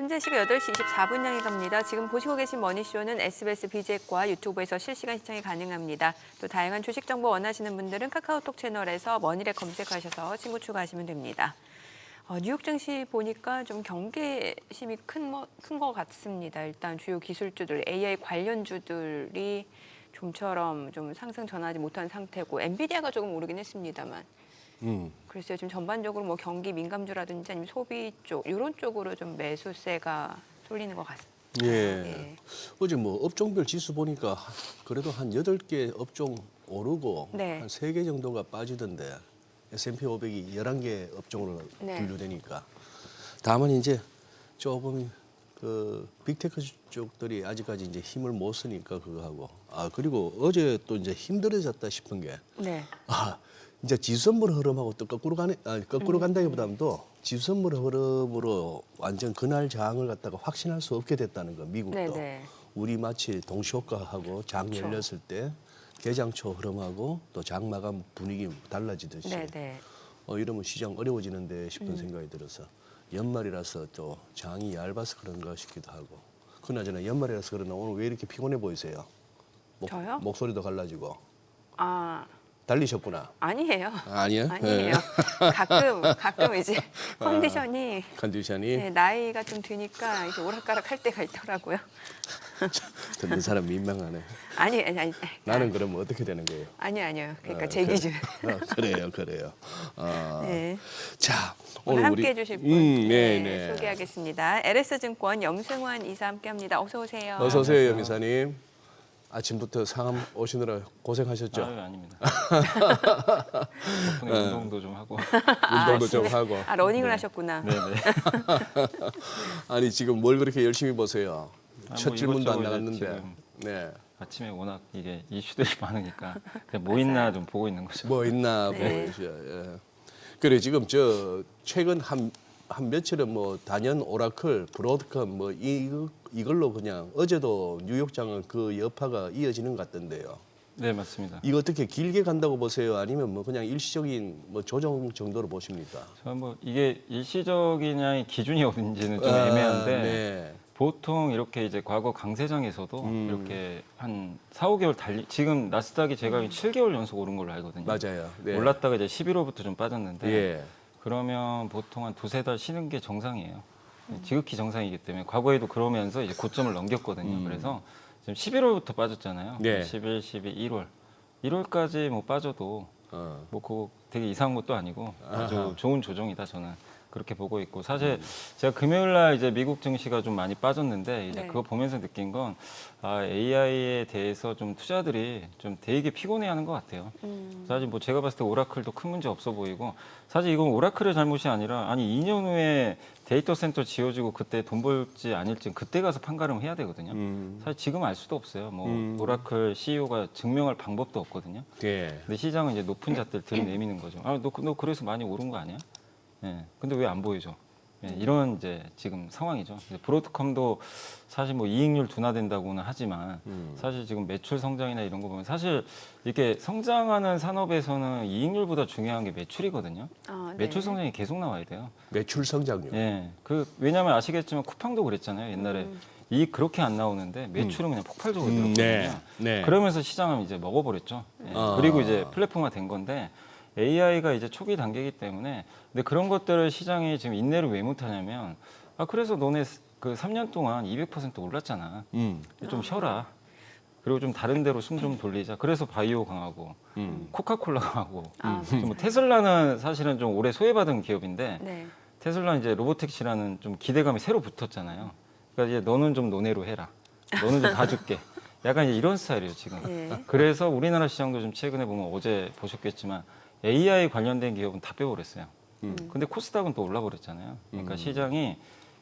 현재 시각 8시 24분 향해 갑니다. 지금 보시고 계신 머니쇼는 SBS BJ과 유튜브에서 실시간 시청이 가능합니다. 또 다양한 주식 정보 원하시는 분들은 카카오톡 채널에서 머니를 검색하셔서 친구 추가하시면 됩니다. 뉴욕 증시 보니까 좀 경계심이 큰 것 같습니다. 일단 주요 기술주들, AI 관련주들이 좀처럼 좀 상승 전하지 못한 상태고 엔비디아가 조금 오르긴 했습니다만. 글쎄요, 지금 전반적으로 뭐 경기 민감주라든지 아니면 소비 쪽 이런 쪽으로 좀 매수세가 쏠리는 것 같습니다. 예. 예. 어제 뭐 업종별 지수 보니까 그래도 한 8개 업종 오르고 네. 한 3개 정도가 빠지던데 S&P 500이 11개 업종으로 네. 분류되니까 다만 이제 조금 그 빅테크 쪽들이 아직까지 이제 힘을 못 쓰니까 그거 하고 그리고 어제 또 이제 힘들어졌다 싶은 게 네. 이제 지수선물 흐름하고 또 거꾸로 간다기보다도 지수선물 흐름으로 완전 그날 저항을 갖다가 확신할 수 없게 됐다는 거 미국도 네네. 우리 마치 동시효과하고 장 그렇죠. 열렸을 때 개장초 흐름하고 또 장 마감 분위기 달라지듯이 네네. 이러면 시장 어려워지는데 싶은 생각이 들어서 연말이라서 또 장이 얇아서 그런가 싶기도 하고 그나저나 연말이라서 그러나 오늘 왜 이렇게 피곤해 보이세요? 저요? 목소리도 갈라지고 달리셨구나. 아니에요. 아니요? 아니에요. 가끔 이제 컨디션이 컨디션이 네, 나이가 좀 드니까 이제 오락가락 할 때가 있더라고요. 듣는 사람 민망하네. 아니. 나는 그러면 어떻게 되는 거예요? 아니요. 그러니까 제 기준. 그래요. 네. 자, 오늘 오늘 함께 우리 해주실 분 네. 소개하겠습니다. LS증권 염승환 이사 함께합니다. 어서 오세요. 어서 오세요, 염 이사님. 아침부터 상암 오시느라 고생하셨죠? 아닙니다. 덕분에 운동도 좀 하고. 운동도 좀 하고. 러닝을 하셨구나. 네네. 아니 지금 뭘 그렇게 열심히 보세요? 첫 뭐 질문도 안 이것저것 나갔는데. 지금 네. 아침에 워낙 이게 이슈들이 많으니까 그냥 뭐 있나 좀 보고 있는 거죠. 뭐 있나 네. 보시죠. 예. 그래 지금 저 최근 한 며칠은 뭐 단연 오라클, 브로드컴 뭐 이걸로 그냥 어제도 뉴욕장은 그 여파가 이어지는 것 같던데요. 네, 맞습니다. 이거 어떻게 길게 간다고 보세요? 아니면 뭐 그냥 일시적인 뭐 조정 정도로 보십니까? 저는 뭐 이게 일시적이냐 기준이 어딘지는 좀 애매한데 네. 보통 이렇게 이제 과거 강세장에서도 이렇게 한 4, 5개월 지금 나스닥이 제가 7개월 연속 오른 걸로 알거든요. 맞아요. 네. 올랐다가 이제 11월부터 좀 빠졌는데 예. 그러면 보통 한 2-3달 쉬는 게 정상이에요. 지극히 정상이기 때문에 과거에도 그러면서 이제 고점을 넘겼거든요. 그래서 지금 11월부터 빠졌잖아요. 네. 11, 12, 1월. 1월까지 뭐 빠져도 뭐 그거 되게 이상한 것도 아니고 아주 좋은 조정이다 저는 그렇게 보고 있고 사실 제가 금요일 날 이제 미국 증시가 좀 많이 빠졌는데 이제 네. 그거 보면서 느낀 건 AI에 대해서 좀 투자들이 좀 되게 피곤해하는 것 같아요. 사실 뭐 제가 봤을 때 오라클도 큰 문제 없어 보이고 사실 이건 오라클의 잘못이 아니라 아니 2년 후에 데이터 센터 지어지고 그때 돈 벌지 아닐지 그때 가서 판가름 해야 되거든요. 사실 지금 알 수도 없어요. 뭐 오라클 CEO가 증명할 방법도 없거든요. 예. 근데 시장은 이제 높은 잣대를 들이내미는 거죠. 너 그래서 많이 오른 거 아니야? 예. 근데 왜 안 보이죠? 예, 이런 이제 지금 상황이죠. 브로드컴도 사실 뭐 이익률 둔화된다고는 하지만 사실 지금 매출 성장이나 이런 거 보면 사실 이렇게 성장하는 산업에서는 이익률보다 중요한 게 매출이거든요. 네. 매출 성장이 계속 나와야 돼요. 매출 성장률. 예. 왜냐하면 아시겠지만 쿠팡도 그랬잖아요. 옛날에 이익 그렇게 안 나오는데 매출은 그냥 폭발적으로 늘었거든요. 네. 그러면서 시장은 이제 먹어버렸죠. 예. 그리고 이제 플랫폼화 된 건데 AI가 이제 초기 단계이기 때문에 근데 그런 것들을 시장이 지금 인내를 왜 못하냐면 그래서 너네 그 3년 동안 200% 올랐잖아. 좀 쉬어라. 그리고 좀 다른 데로 숨 좀 돌리자. 그래서 바이오 강하고 코카콜라 강하고 뭐 테슬라는 사실은 좀 오래 소외받은 기업인데 네. 테슬라는 이제 로보택시라는 좀 기대감이 새로 붙었잖아요. 그러니까 이제 너는 좀 너네로 해라. 너는 좀 봐줄게. 약간 이제 이런 스타일이에요 지금. 예. 그래서 우리나라 시장도 좀 최근에 보면 어제 보셨겠지만 AI 관련된 기업은 다 빼버렸어요. 근데 코스닥은 또 올라버렸잖아요. 그러니까 시장이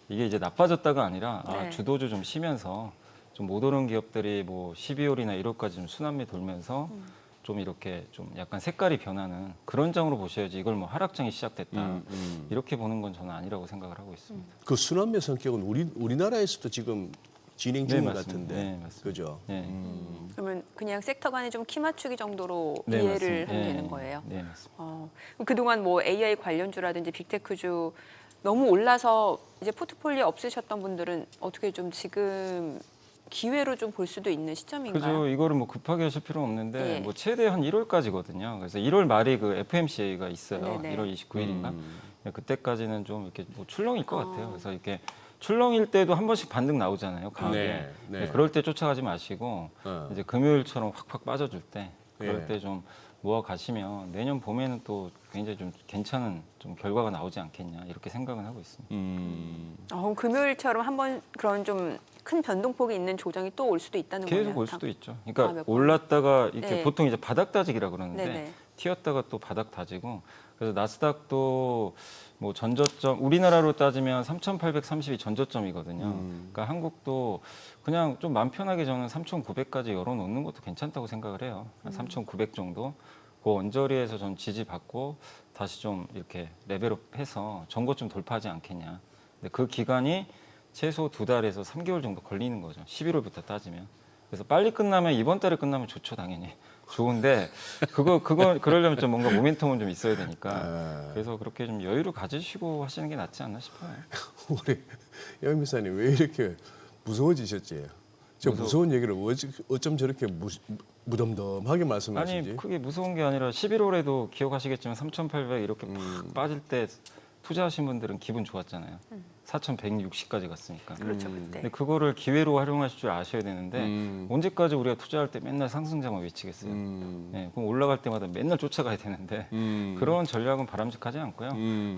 이게 이제 나빠졌다가 아니라 네. 주도주 좀 쉬면서 좀 못 오른 기업들이 뭐 12월이나 1월까지 좀 순환매 돌면서 좀 이렇게 좀 약간 색깔이 변하는 그런 장으로 보셔야지 이걸 뭐 하락장이 시작됐다 이렇게 보는 건 저는 아니라고 생각을 하고 있습니다. 그 순환매 성격은 우리나라에서도 지금 진행 중인 것 맞습니다. 같은데. 네, 맞습니다. 그죠? 네. 그러면 그냥 섹터 간에 좀 키 맞추기 정도로 네, 이해를 맞습니다. 하면 네, 되는 거예요. 네, 맞습니다. 그동안 뭐 AI 관련주라든지 빅테크주 너무 올라서 이제 포트폴리오 없으셨던 분들은 어떻게 좀 지금 기회로 좀 볼 수도 있는 시점인가요? 그죠. 이거를 뭐 급하게 하실 필요는 없는데 예. 뭐 최대 한 1월까지거든요. 그래서 1월 말이 그 FMCA가 있어요. 네네. 1월 29일인가. 그때까지는 좀 이렇게 뭐 출렁일 것 어. 같아요. 그래서 이렇게 출렁일 때도 한 번씩 반등 나오잖아요. 강하게. 네, 네. 그럴 때 쫓아가지 마시고 어. 이제 금요일처럼 확확 빠져줄 때 그럴 예. 때 좀 모아 가시면 내년 봄에는 또 굉장히 좀 괜찮은 좀 결과가 나오지 않겠냐 이렇게 생각은 하고 있습니다. 금요일처럼 한번 그런 좀 큰 변동폭이 있는 조정이 또 올 수도 있다는 거예요. 계속 올 수도 있죠. 몇 그러니까 번. 올랐다가 이렇게 네. 보통 이제 바닥 다지기라 그러는데 네네. 튀었다가 또 바닥 다지고 그래서 나스닥도 뭐 전저점 우리나라로 따지면 3,830이 전저점이거든요. 그러니까 한국도 그냥 좀 마음 편하게 저는 3,900까지 열어놓는 것도 괜찮다고 생각을 해요. 한 3,900 정도. 그 언저리에서 전 지지받고 다시 좀 이렇게 레벨업해서 전고점 돌파하지 않겠냐. 근데 그 기간이 최소 2달에서 3개월 정도 걸리는 거죠. 11월부터 따지면. 그래서 빨리 끝나면 이번 달에 끝나면 좋죠, 당연히. 좋은데 그러려면 좀 뭔가 모멘텀은 좀 있어야 되니까. 그래서 그렇게 좀 여유를 가지시고 하시는 게 낫지 않나 싶어요. 우리 여미사님 왜 이렇게 무서워지셨지? 저 무서운 얘기를 어쩜 저렇게 무덤덤하게 말씀하시지? 아니 크게 무서운 게 아니라 11월에도 기억하시겠지만 3,800 이렇게 팍 빠질 때 투자하신 분들은 기분 좋았잖아요. 4,160까지 갔으니까. 그렇죠, 그때. 근데 그거를 기회로 활용하실 줄 아셔야 되는데 언제까지 우리가 투자할 때 맨날 상승장만 외치겠어요. 네, 그럼 올라갈 때마다 맨날 쫓아가야 되는데 그런 전략은 바람직하지 않고요.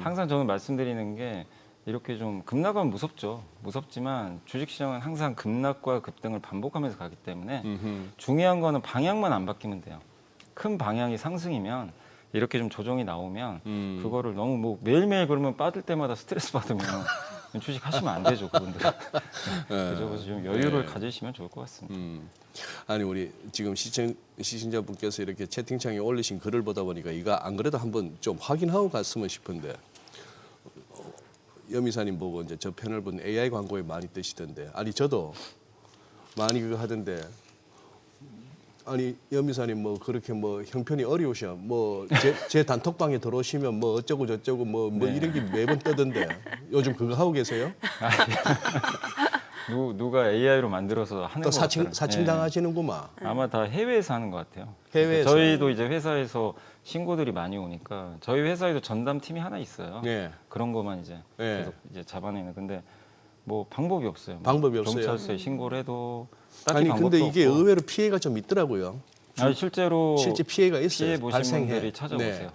항상 저는 말씀드리는 게 이렇게 좀 급락하면 무섭죠. 무섭지만 주식시장은 항상 급락과 급등을 반복하면서 가기 때문에 중요한 거는 방향만 안 바뀌면 돼요. 큰 방향이 상승이면 이렇게 좀 조정이 나오면 그거를 너무 뭐 매일매일 그러면 빠질 때마다 스트레스 받으면 주식 하시면 안 되죠, 그분들은. 그래서 좀 여유를 가지시면 좋을 것 같습니다. 아니 우리 지금 시청자분께서 이렇게 채팅창에 올리신 글을 보다 보니까 이거 안 그래도 한번 좀 확인하고 갔으면 싶은데 여미사님 보고 이제 저 패널 분 AI 광고에 많이 뜨시던데 아니 저도 많이 그거 하던데 아니 여미사님 뭐 그렇게 뭐 형편이 어려우셔 뭐 제 단톡방에 들어오시면 뭐 어쩌고 저쩌고 뭐 네. 이런 게 매번 뜨던데 요즘 그거 하고 계세요? 누가 AI로 만들어서 하는 또 것 같아요. 사칭 네. 당하시는구만. 아마 다 해외에서 하는 것 같아요. 해외에서. 저희도 이제 회사에서 신고들이 많이 오니까 저희 회사에도 전담팀이 하나 있어요. 네. 그런 것만 이제 네. 계속 이제 잡아내는. 근데 뭐 방법이 없어요. 방법이 없어요? 경찰서에 신고를 해도 딱히 아니 방법도 근데 이게 없고. 의외로 피해가 좀 있더라고요. 아니, 실제로 실제 피해가 있어요. 피해 보신 발생해. 분들이 찾아보세요.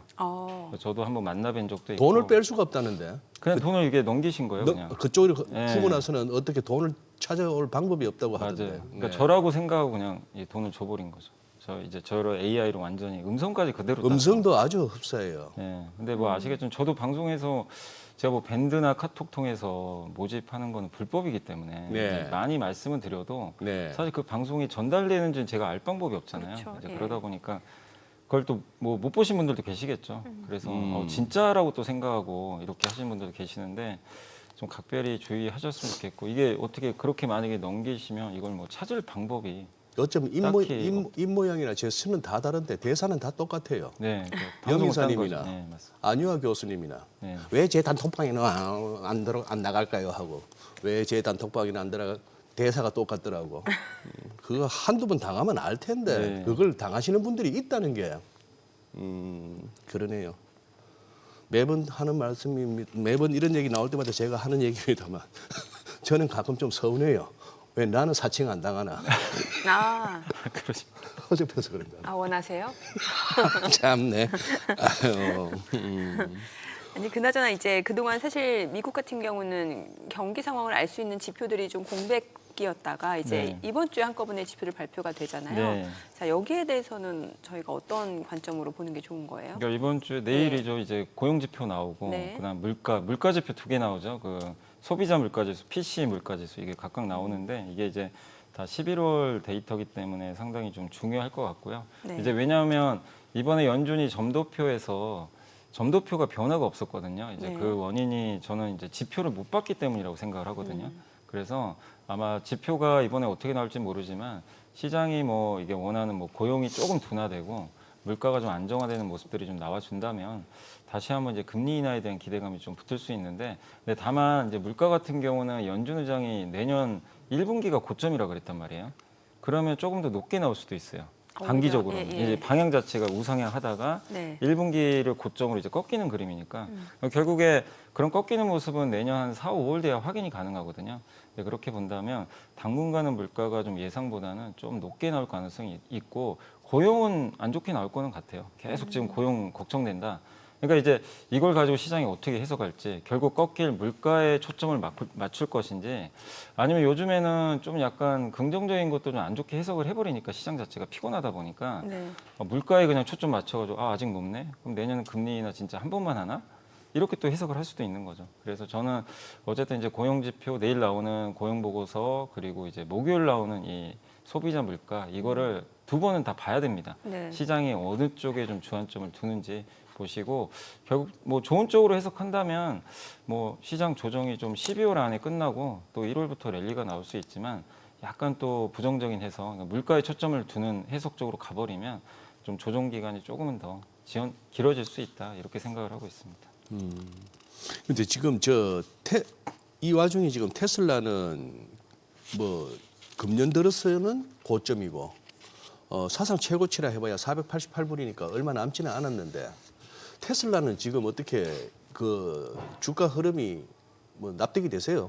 네. 저도 한번 만나뵌 적도 있고. 돈을 뺄 수가 없다는데. 그냥 돈을 이게 넘기신 거예요, 그냥. 그쪽으로 네. 푸고 나서는 어떻게 돈을 찾아올 방법이 없다고 맞아요. 하던데. 그러니까 네. 저라고 생각하고 그냥 이 돈을 줘버린 거죠. 저를 AI로 완전히 음성까지 그대로. 음성도 아주 흡사해요. 네. 근데 뭐 아시겠지만 저도 방송에서 제가 뭐 밴드나 카톡 통해서 모집하는 거는 불법이기 때문에 네. 이제 많이 말씀은 드려도 네. 사실 그 방송이 전달되는지는 제가 알 방법이 없잖아요. 그렇죠. 이제 예. 그러다 보니까 그걸 또 뭐 못 보신 분들도 계시겠죠. 그래서 진짜라고 또 생각하고 이렇게 하시는 분들도 계시는데 좀 각별히 주의하셨으면 좋겠고 이게 어떻게 그렇게 만약에 넘기시면 이걸 뭐 찾을 방법이 어쩌면 딱히 입 모양이나 제스는 다 다른데 대사는 다 똑같아요. 네, 방송을 딴 영희사님이나 거죠. 네, 맞습니다. 안유아 교수님이나 네. 왜 제 단톡방에는 안 나갈까요 하고 왜 제 단톡방에는 안 들어가 대사가 똑같더라고. 그거 한두 번 당하면 알 텐데 네. 그걸 당하시는 분들이 있다는 게 그러네요. 매번 하는 말씀이 매번 이런 얘기 나올 때마다 제가 하는 얘기입니다만 저는 가끔 좀 서운해요. 왜 나는 사칭 안 당하나? 아, 그러시. 허접해서 그런가? 원하세요? 참네. 아유, 아니 그나저나 이제 그동안 사실 미국 같은 경우는 경기 상황을 알 수 있는 지표들이 좀 공백이었다가 이제 네. 이번 주에 한꺼번에 지표를 발표가 되잖아요. 네. 자 여기에 대해서는 저희가 어떤 관점으로 보는 게 좋은 거예요? 그러니까 이번 주에 내일이죠. 이제 고용 지표 나오고 네. 그다음 물가 지표 2개 나오죠. 그 소비자 물가지수, PCE 물가지수 이게 각각 나오는데 이게 이제 다 11월 데이터기 때문에 상당히 좀 중요할 것 같고요. 네. 이제 왜냐하면 이번에 연준이 점도표가 변화가 없었거든요. 이제 네. 그 원인이 저는 이제 지표를 못 봤기 때문이라고 생각을 하거든요. 그래서 아마 지표가 이번에 어떻게 나올지 모르지만 시장이 뭐 이게 원하는 뭐 고용이 조금 둔화되고 물가가 좀 안정화되는 모습들이 좀 나와준다면 다시 한번 이제 금리 인하에 대한 기대감이 좀 붙을 수 있는데, 근데 다만 이제 물가 같은 경우는 연준 의장이 내년 1분기가 고점이라 그랬단 말이에요. 그러면 조금 더 높게 나올 수도 있어요. 단기적으로 예, 예. 이제 방향 자체가 우상향하다가 네. 1분기를 고점으로 이제 꺾이는 그림이니까 결국에 그런 꺾이는 모습은 내년 한 4, 5월 돼야 확인이 가능하거든요. 네, 그렇게 본다면 당분간은 물가가 좀 예상보다는 좀 높게 나올 가능성이 있고 고용은 안 좋게 나올 거는 같아요. 계속 지금 고용 걱정된다. 그러니까 이제 이걸 가지고 시장이 어떻게 해석할지, 결국 꺾일 물가에 초점을 맞출 것인지, 아니면 요즘에는 좀 약간 긍정적인 것도 좀 안 좋게 해석을 해버리니까 시장 자체가 피곤하다 보니까 네. 물가에 그냥 초점 맞춰가지고 아직 높네? 그럼 내년은 금리 인하 진짜 한 번만 하나? 이렇게 또 해석을 할 수도 있는 거죠. 그래서 저는 어쨌든 이제 고용지표, 내일 나오는 고용보고서, 그리고 이제 목요일 나오는 이 소비자 물가, 이거를 두 번은 다 봐야 됩니다. 네. 시장이 어느 쪽에 좀 주안점을 두는지 보시고, 결국 뭐 좋은 쪽으로 해석한다면 뭐 시장 조정이 좀 12월 안에 끝나고 또 1월부터 랠리가 나올 수 있지만, 약간 또 부정적인 해석, 그러니까 물가에 초점을 두는 해석 쪽으로 가버리면 좀 조정 기간이 조금은 더 길어질 수 있다, 이렇게 생각을 하고 있습니다. 근데 지금 이 와중에 지금 테슬라는 뭐 금년 들어서는 고점이고 사상 최고치라 해봐야 488불이니까 얼마 남지는 않았는데 테슬라는 지금 어떻게 그 주가 흐름이 뭐 납득이 되세요?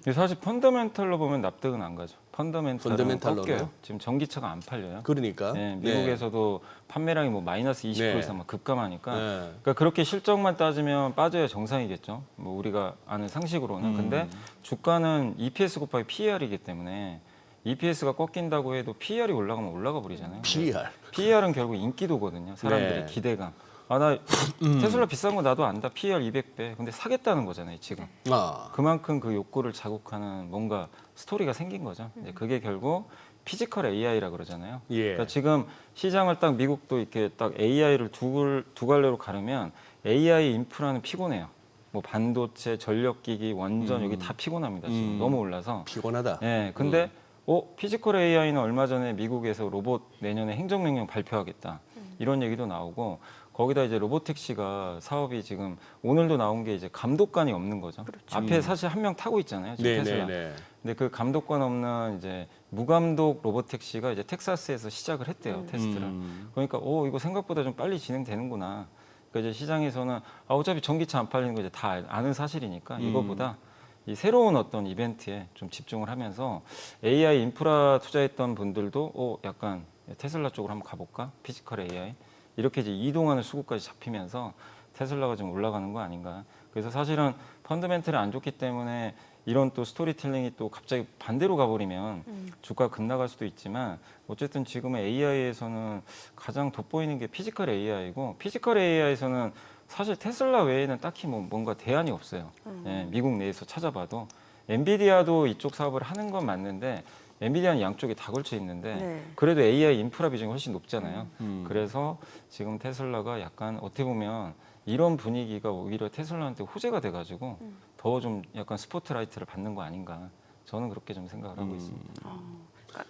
근데 사실 펀더멘탈로 보면 납득은 안 가죠. 펀더멘탈은 펀더멘탈로는? 꺾여요. 지금 전기차가 안 팔려요. 그러니까 네, 미국에서도 판매량이 뭐 마이너스 20% 네. 이상 막 급감하니까, 네. 그러니까 그렇게 실적만 따지면 빠져야 정상이겠죠. 뭐 우리가 아는 상식으로는. 근데 주가는 EPS 곱하기 PER이기 때문에 EPS가 꺾인다고 해도 PER이 올라가면 올라가 버리잖아요. PER. PER은 결국 인기도거든요. 사람들의 네. 기대감. 아, 나 테슬라 비싼 거 나도 안다. PER 200배. 근데 사겠다는 거잖아요, 지금. 그만큼 그 욕구를 자극하는 뭔가 스토리가 생긴 거죠. 이제 그게 결국 피지컬 AI라 그러잖아요. 예. 그러니까 지금 시장을 딱 미국도 이렇게 딱 AI를 두 갈래로 가르면 AI 인프라는 피곤해요. 뭐 반도체, 전력기기, 원전 여기 다 피곤합니다. 지금 너무 올라서. 피곤하다. 예. 근데 피지컬 AI는 얼마 전에 미국에서 로봇 내년에 행정명령 발표하겠다. 이런 얘기도 나오고, 거기다 이제 로보택시가 사업이 지금 오늘도 나온 게 이제 감독관이 없는 거죠. 앞에 사실 한 명 타고 있잖아요. 지금 테슬라. 네네네. 근데 그 감독관 없는 이제 무감독 로보택시가 이제 텍사스에서 시작을 했대요. 테스트를. 그러니까 이거 생각보다 좀 빨리 진행되는구나. 그러니까 이제 시장에서는 어차피 전기차 안 팔리는 거 이제 다 아는 사실이니까 이거보다 이 새로운 어떤 이벤트에 좀 집중을 하면서 AI 인프라 투자했던 분들도 약간 테슬라 쪽으로 한번 가볼까? 피지컬 AI. 이렇게 이제 이동하는 수급까지 잡히면서 테슬라가 좀 올라가는 거 아닌가. 그래서 사실은 펀더멘털이 안 좋기 때문에 이런 또 스토리텔링이 또 갑자기 반대로 가버리면 주가 급나갈 수도 있지만, 어쨌든 지금의 AI에서는 가장 돋보이는 게 피지컬 AI고, 피지컬 AI에서는 사실 테슬라 외에는 딱히 뭔가 대안이 없어요. 예, 미국 내에서 찾아봐도. 엔비디아도 이쪽 사업을 하는 건 맞는데 엔비디아는 양쪽에 다 걸쳐 있는데 네. 그래도 AI 인프라 비중이 훨씬 높잖아요. 그래서 지금 테슬라가 약간 어떻게 보면 이런 분위기가 오히려 테슬라한테 호재가 돼가지고 더 좀 약간 스포트라이트를 받는 거 아닌가. 저는 그렇게 좀 생각을 하고 있습니다. 그러니까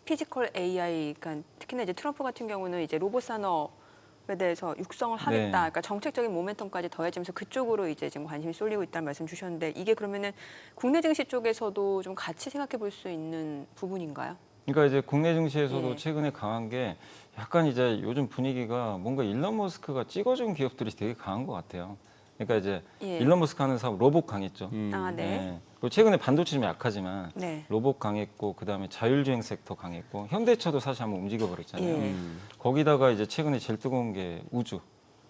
피지컬 AI, 그러니까 특히나 이제 트럼프 같은 경우는 이제 로봇 산업에 대해서 육성을 하겠다. 네. 그러니까 정책적인 모멘텀까지 더해지면서 그쪽으로 이제 지금 관심이 쏠리고 있다는 말씀 주셨는데, 이게 그러면은 국내 증시 쪽에서도 좀 같이 생각해 볼 수 있는 부분인가요? 그러니까 이제 국내 증시에서도 예. 최근에 강한 게 약간 이제 요즘 분위기가 뭔가 일론 머스크가 찍어준 기업들이 되게 강한 것 같아요. 그러니까 이제 예. 일론 머스크 하는 사업 로봇 강했죠. 아, 네. 예. 그리고 최근에 반도체 좀 약하지만 네. 로봇 강했고, 그다음에 자율주행 섹터 강했고, 현대차도 사실 한번 움직여 버렸잖아요. 예. 거기다가 이제 최근에 제일 뜨거운 게 우주,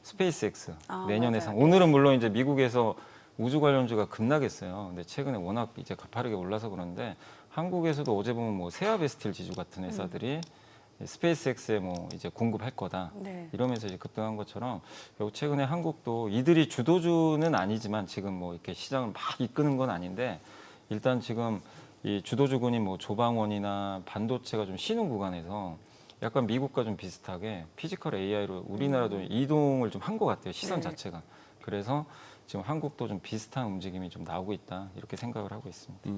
스페이스X. 아, 내년에 맞아요. 오늘은 물론 이제 미국에서 우주 관련주가 급락했어요. 근데 최근에 워낙 이제 가파르게 올라서 그런데 한국에서도 어제 보면 뭐 세아베스틸 지주 같은 회사들이 스페이스X에 뭐 이제 공급할 거다. 네. 이러면서 이제 급등한 것처럼 결국 최근에 한국도 이들이 주도주는 아니지만 지금 뭐 이렇게 시장을 막 이끄는 건 아닌데, 일단 지금 이 주도주군인 뭐 조방원이나 반도체가 좀 쉬는 구간에서 약간 미국과 좀 비슷하게 피지컬 AI로 우리나라도 이동을 좀 한 것 같아요. 시선 네. 자체가. 그래서 지금 한국도 좀 비슷한 움직임이 좀 나오고 있다. 이렇게 생각을 하고 있습니다.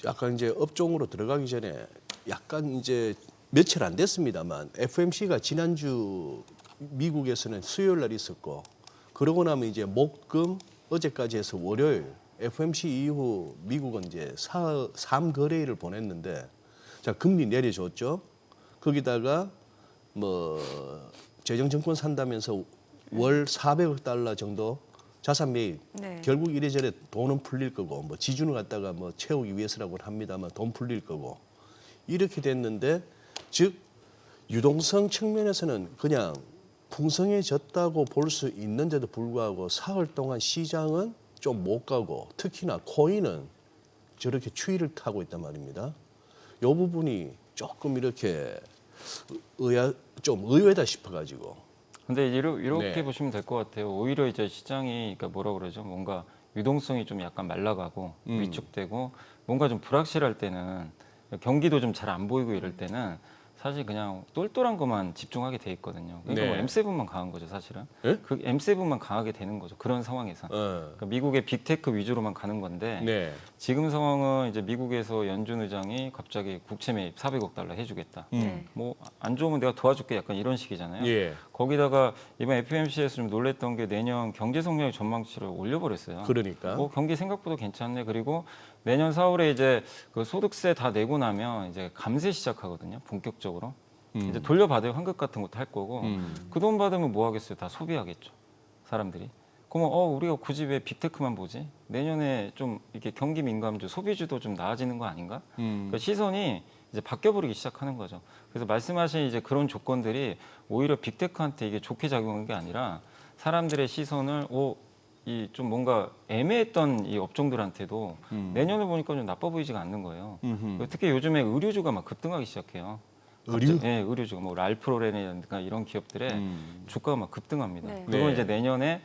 약간 이제 업종으로 들어가기 전에 약간 이제 며칠 안 됐습니다만 FMC가 지난주 미국에서는 수요일 날 있었고 그러고 나면 이제 목금 어제까지 해서 월요일 FOMC 이후 미국은 이제 3거래일을 보냈는데 자 금리 내려줬죠. 거기다가 뭐 재정증권 산다면서 월 400억 달러 정도 자산 매입. 네. 결국 이래저래 돈은 풀릴 거고 뭐 지준을 갖다가 뭐 채우기 위해서라고 합니다만 돈 풀릴 거고 이렇게 됐는데 즉 유동성 측면에서는 그냥 풍성해졌다고 볼 수 있는데도 불구하고 사흘 동안 시장은 좀 못 가고 특히나 코인은 저렇게 추이를 타고 있단 말입니다. 이 부분이 조금 이렇게 좀 의외다 싶어가지고. 근데 이렇게 네. 보시면 될 것 같아요. 오히려 이제 시장이 그러니까 뭐라 그러죠? 뭔가 유동성이 좀 약간 말라가고 위축되고 뭔가 좀 불확실할 때는 경기도 좀 잘 안 보이고 이럴 때는 사실 그냥 똘똘한 것만 집중하게 돼 있거든요. 그러니까 네. 뭐 M7만 강한 거죠, 사실은. 예? 그 M7만 강하게 되는 거죠. 그런 상황에서. 그러니까 미국의 빅테크 위주로만 가는 건데 네. 지금 상황은 이제 미국에서 연준 의장이 갑자기 국채 매입 400억 달러 해주겠다. 네. 뭐 안 좋으면 내가 도와줄게 약간 이런 식이잖아요. 예. 거기다가 이번 FOMC에서 좀 놀랬던 게 내년 경제 성장의 전망치를 올려버렸어요. 그러니까. 경기 생각보다 괜찮네. 그리고 내년 4월에 이제 그 소득세 다 내고 나면 이제 감세 시작하거든요. 본격적으로. 이제 돌려받을 환급 같은 것도 할 거고 그 돈 받으면 뭐 하겠어요? 다 소비하겠죠. 사람들이. 그러면 우리가 굳이 왜 빅테크만 보지? 내년에 좀 이렇게 경기 민감주, 소비주도 좀 나아지는 거 아닌가? 그러니까 시선이 이제 바뀌어버리기 시작하는 거죠. 그래서 말씀하신 이제 그런 조건들이 오히려 빅테크한테 이게 좋게 작용한 게 아니라 사람들의 시선을 이 좀 뭔가 애매했던 이 업종들한테도 내년을 보니까 좀 나빠 보이지가 않는 거예요. 특히 요즘에 의류주가 막 급등하기 시작해요. 의류? 네, 의류주가 뭐 랄프로렌이라든가 이런 기업들의 주가가 막 급등합니다. 네. 그리고 네. 이제 내년에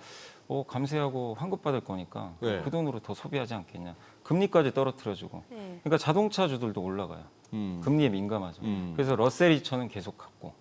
감세하고 환급 받을 거니까 네. 그 돈으로 더 소비하지 않겠냐. 금리까지 떨어뜨려주고. 네. 그러니까 자동차주들도 올라가요. 금리에 민감하죠. 그래서 러셀 2000은 계속 갔고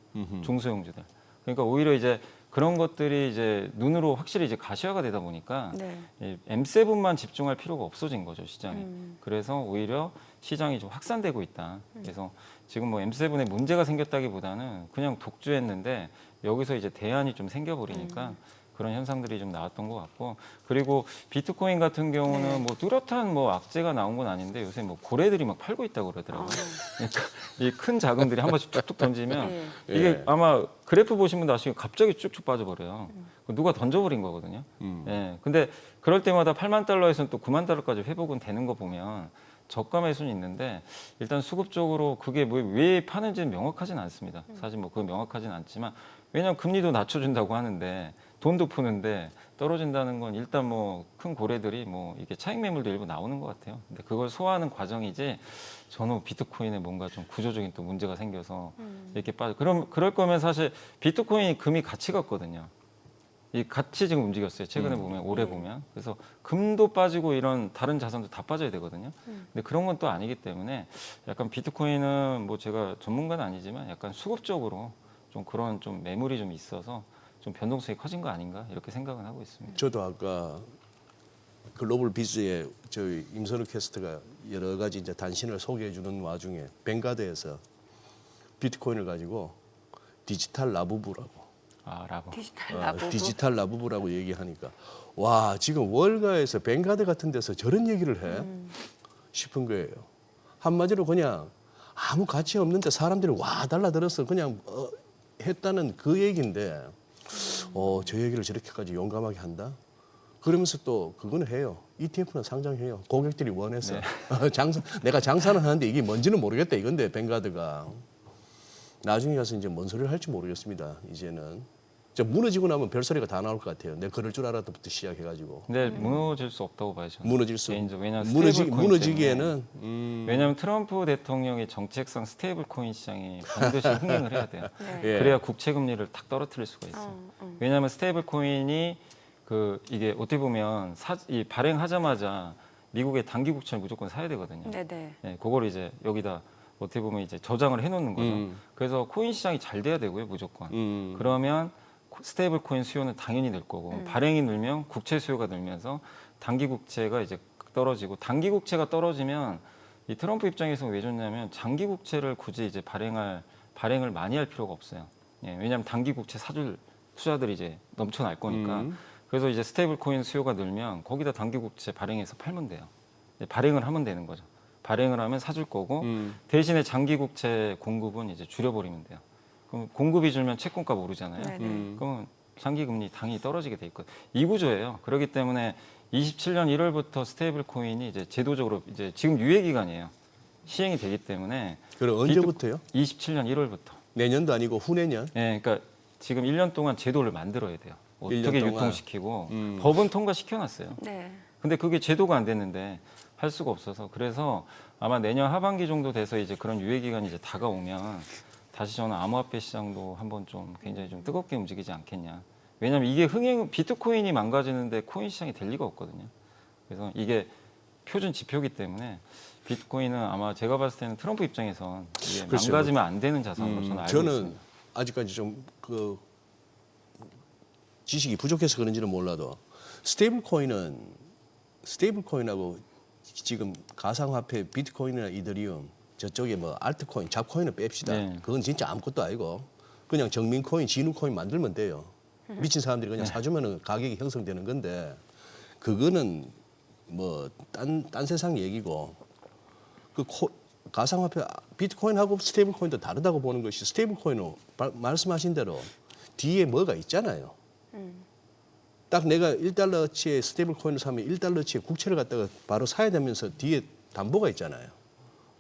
중소형주들. 그러니까 오히려 이제 그런 것들이 이제 눈으로 확실히 이제 가시화가 되다 보니까 네. 이 M7만 집중할 필요가 없어진 거죠, 시장이. 그래서 오히려 시장이 좀 확산되고 있다. 그래서 지금 뭐 M7에 문제가 생겼다기보다는 그냥 독주했는데 여기서 이제 대안이 좀 생겨버리니까 그런 현상들이 좀 나왔던 것 같고, 그리고 비트코인 같은 경우는 네. 뭐 뚜렷한 뭐 악재가 나온 건 아닌데 요새 뭐 고래들이 막 팔고 있다고 그러더라고요. 그러니까 이 큰 자금들이 한 번씩 툭툭 던지면 네. 이게 예. 아마 그래프 보신 분도 아시고 갑자기 쭉쭉 빠져버려요. 누가 던져버린 거거든요. 예. 근데 그럴 때마다 8만 달러에서는 또 9만 달러까지 회복은 되는 거 보면 저가 매수는 있는데 일단 수급적으로 그게 뭐 왜 파는지는 명확하지는 않습니다. 사실 뭐 그건 명확하지는 않지만 왜냐하면 금리도 낮춰준다고 하는데 돈도 푸는데 떨어진다는 건 일단 뭐 큰 고래들이 뭐 이게 차익 매물도 일부 나오는 것 같아요. 근데 그걸 소화하는 과정이지 저는 비트코인에 뭔가 좀 구조적인 또 문제가 생겨서 이렇게 빠져. 그럴 거면 사실 비트코인이 금이 같이 갔거든요. 이 같이 지금 움직였어요. 최근에 보면 올해 보면. 그래서 금도 빠지고 이런 다른 자산도 다 빠져야 되거든요. 근데 그런 건 또 아니기 때문에 약간 비트코인은 뭐 제가 전문가는 아니지만 약간 수급적으로 좀 그런 좀 매물이 좀 있어서 좀 변동성이 커진 거 아닌가 이렇게 생각은 하고 있습니다. 저도 아까 글로벌 비즈의 저희 임선우 캐스터가 여러 가지 이제 단신을 소개해 주는 와중에 뱅가드에서 비트코인을 가지고 디지털 라부부라고 라보. 디지털 라보브. 디지털 라부부라고 얘기하니까 와 지금 월가에서 뱅가드 같은 데서 저런 얘기를 해 싶은 거예요. 한마디로 그냥 아무 가치 없는데 사람들이 와 달라들어서 그냥 했다는 그 얘기인데 저 얘기를 저렇게까지 용감하게 한다? 그러면서 또 그거는 해요. ETF는 상장해요. 고객들이 원해서. 네. 내가 장사는 하는데 이게 뭔지는 모르겠다 이건데 뱅가드가. 나중에 가서 이제 뭔 소리를 할지 모르겠습니다. 이제는. 무너지고 나면 별소리가 다 나올 것 같아요. 내가 그럴 줄 알았다부터 시작해가지고. 근데 무너질 수 없다고 봐요. 저는. 무너질 수. 개인적으로. 왜냐하면 스테이블 코인 무너지기에는 때문에. 왜냐하면 트럼프 대통령의 정책상 스테이블 코인 시장이 반드시 흥행을 해야 돼요. 네. 예. 그래야 국채 금리를 탁 떨어뜨릴 수가 있어요. 왜냐하면 스테이블 코인이 이게 어떻게 보면 이 발행하자마자 미국의 단기 국채를 무조건 사야 되거든요. 네네. 네, 그걸 이제 여기다 어떻게 보면 이제 저장을 해놓는 거죠. 그래서 코인 시장이 잘 돼야 되고요, 무조건. 그러면 스테이블 코인 수요는 당연히 늘 거고 발행이 늘면 국채 수요가 늘면서 단기 국채가 이제 떨어지고 단기 국채가 떨어지면 이 트럼프 입장에서는 왜 좋냐면 장기 국채를 굳이 이제 발행을 많이 할 필요가 없어요. 예, 왜냐하면 단기 국채 사줄 투자들이 이제 넘쳐날 거니까. 그래서 이제 스테이블 코인 수요가 늘면 거기다 단기국채 발행해서 팔면 돼요. 발행을 하면 되는 거죠. 발행을 하면 사줄 거고 대신에 장기국채 공급은 이제 줄여버리면 돼요. 그럼 공급이 줄면 채권값 오르잖아요. 네네. 그러면 장기금리 당연히 떨어지게 돼 있거든요. 이 구조예요. 그렇기 때문에 27년 1월부터 스테이블 코인이 이제 제도적으로 이제 지금 유예 기간이에요. 시행이 되기 때문에 그럼 언제부터요? 27년 1월부터. 내년도 아니고 후내년? 예, 그러니까 지금 1년 동안 제도를 만들어야 돼요. 1년 어떻게 동안? 유통시키고 법은 통과시켜놨어요. 네. 근데 그게 제도가 안 됐는데 할 수가 없어서 그래서 아마 내년 하반기 정도 돼서 이제 그런 유예 기간이 이제 다가오면 다시 저는 암호화폐 시장도 한번 좀 굉장히 좀 뜨겁게 움직이지 않겠냐. 왜냐하면 이게 비트코인이 망가지는데 코인 시장이 될 리가 없거든요. 그래서 이게 표준 지표기 때문에 비트코인은 아마 제가 봤을 때는 트럼프 입장에선 이게 글쎄요. 망가지면 안 되는 자산으로 저는 알고 저는 있습니다. 아직까지 좀 그 지식이 부족해서 그런지는 몰라도 스테이블 코인하고 지금 가상화폐 비트코인이나 이더리움 저쪽에 뭐 알트코인, 잡코인을 뺍시다. 네. 그건 진짜 아무것도 아니고 그냥 정민코인, 진우코인 만들면 돼요. 미친 사람들이 그냥 사주면은 가격이 형성되는 건데 그거는 뭐 딴 세상 얘기고 가상화폐 비트코인하고 스테이블 코인도 다르다고 보는 것이 스테이블 코인은 말씀하신 대로 뒤에 뭐가 있잖아요. 딱 내가 1달러치의 스테이블 코인을 사면 1달러치의 국채를 갖다가 바로 사야 되면서 뒤에 담보가 있잖아요.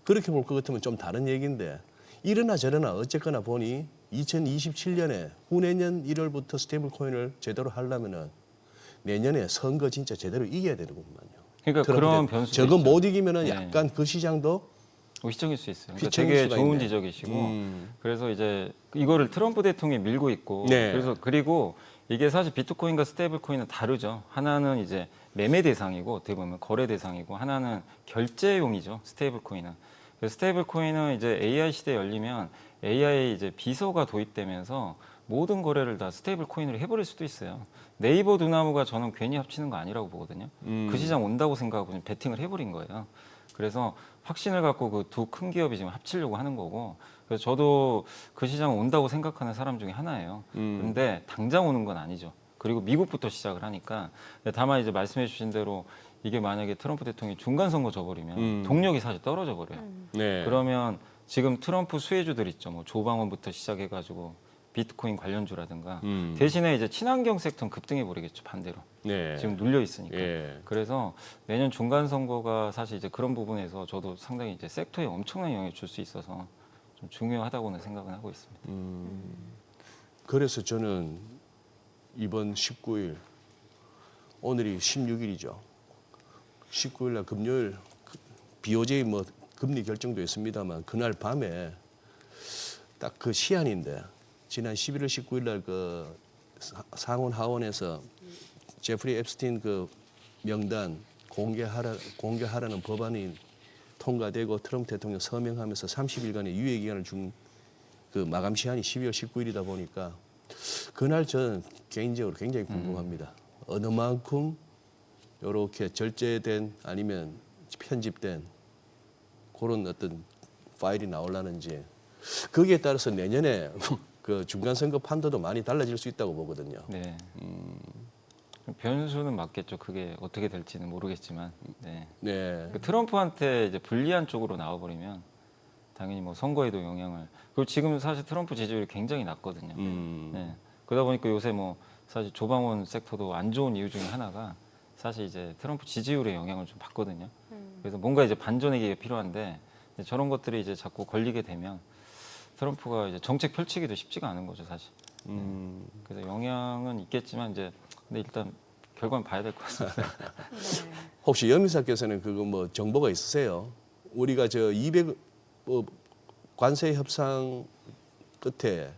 그렇게 볼 것 같으면 좀 다른 얘기인데 이러나 저러나 어쨌거나 보니 2027년에 후내년 1월부터 스테이블 코인을 제대로 하려면은 내년에 선거 진짜 제대로 이겨야 되는군요. 그러니까 그런 변수도 저거 있죠. 못 이기면은 네. 약간 그 시장도 휘청일 수 있어요. 그러니까 휘청일 되게 수가 좋은 있네. 지적이시고 그래서 이제 이거를 트럼프 대통령이 밀고 있고 네. 그래서 그리고 이게 사실 비트코인과 스테이블 코인은 다르죠. 하나는 이제 매매 대상이고 어떻게 보면 거래 대상이고 하나는 결제용이죠. 스테이블 코인은. 그래서 스테이블 코인은 이제 AI 시대에 열리면 AI 이제 비서가 도입되면서 모든 거래를 다 스테이블 코인으로 해버릴 수도 있어요. 네이버 두나무가 저는 괜히 합치는 거 아니라고 보거든요. 그 시장 온다고 생각하고 좀 베팅을 해버린 거예요. 그래서 확신을 갖고 그 두 큰 기업이 지금 합치려고 하는 거고 그래서 저도 그 시장 온다고 생각하는 사람 중에 하나예요. 근데 당장 오는 건 아니죠. 그리고 미국부터 시작을 하니까 다만 이제 말씀해 주신 대로 이게 만약에 트럼프 대통령이 중간 선거 져버리면 동력이 사실 떨어져 버려요. 네. 그러면 지금 트럼프 수혜주들 있죠. 뭐 조방원부터 시작해가지고 비트코인 관련주라든가 대신에 이제 친환경 섹터는 급등해 버리겠죠. 반대로 네. 지금 눌려 있으니까. 예. 그래서 내년 중간 선거가 사실 이제 그런 부분에서 저도 상당히 이제 섹터에 엄청난 영향을 줄 수 있어서 좀 중요하다고는 생각은 하고 있습니다. 그래서 저는 이번 19일 오늘이 16일이죠. 19일 날 금요일 BOJ 뭐 금리 결정도 했습니다만 그날 밤에 딱 그 시한인데 지난 11월 19일 날 그 상원 하원에서 제프리 앱스틴 그 명단 공개하라는 법안이 통과되고 트럼프 대통령 서명하면서 30일간의 유예 기간을 준 그 마감 시한이 12월 19일이다 보니까 그날 저는 개인적으로 굉장히 궁금합니다. 어느 만큼 이렇게 절제된 아니면 편집된 그런 어떤 파일이 나오려는지 거기에 따라서 내년에 그 중간 선거 판도도 많이 달라질 수 있다고 보거든요. 네. 변수는 맞겠죠. 그게 어떻게 될지는 모르겠지만. 네. 네. 그 트럼프한테 이제 불리한 쪽으로 나와버리면 당연히 뭐 선거에도 영향을. 그리고 지금 사실 트럼프 지지율이 굉장히 낮거든요. 네. 그러다 보니까 요새 뭐 사실 조방원 섹터도 안 좋은 이유 중에 하나가 사실 이제 트럼프 지지율에 영향을 좀 받거든요. 그래서 뭔가 이제 반전의 필요한데 저런 것들이 이제 자꾸 걸리게 되면 트럼프가 이제 정책 펼치기도 쉽지가 않은 거죠, 사실. 그래서 영향은 있겠지만 이제 근데 일단 결과는 봐야 될 것 같습니다. 네. 혹시 여미사께서는 그거 뭐 정보가 있으세요? 우리가 저 200 관세 협상 끝에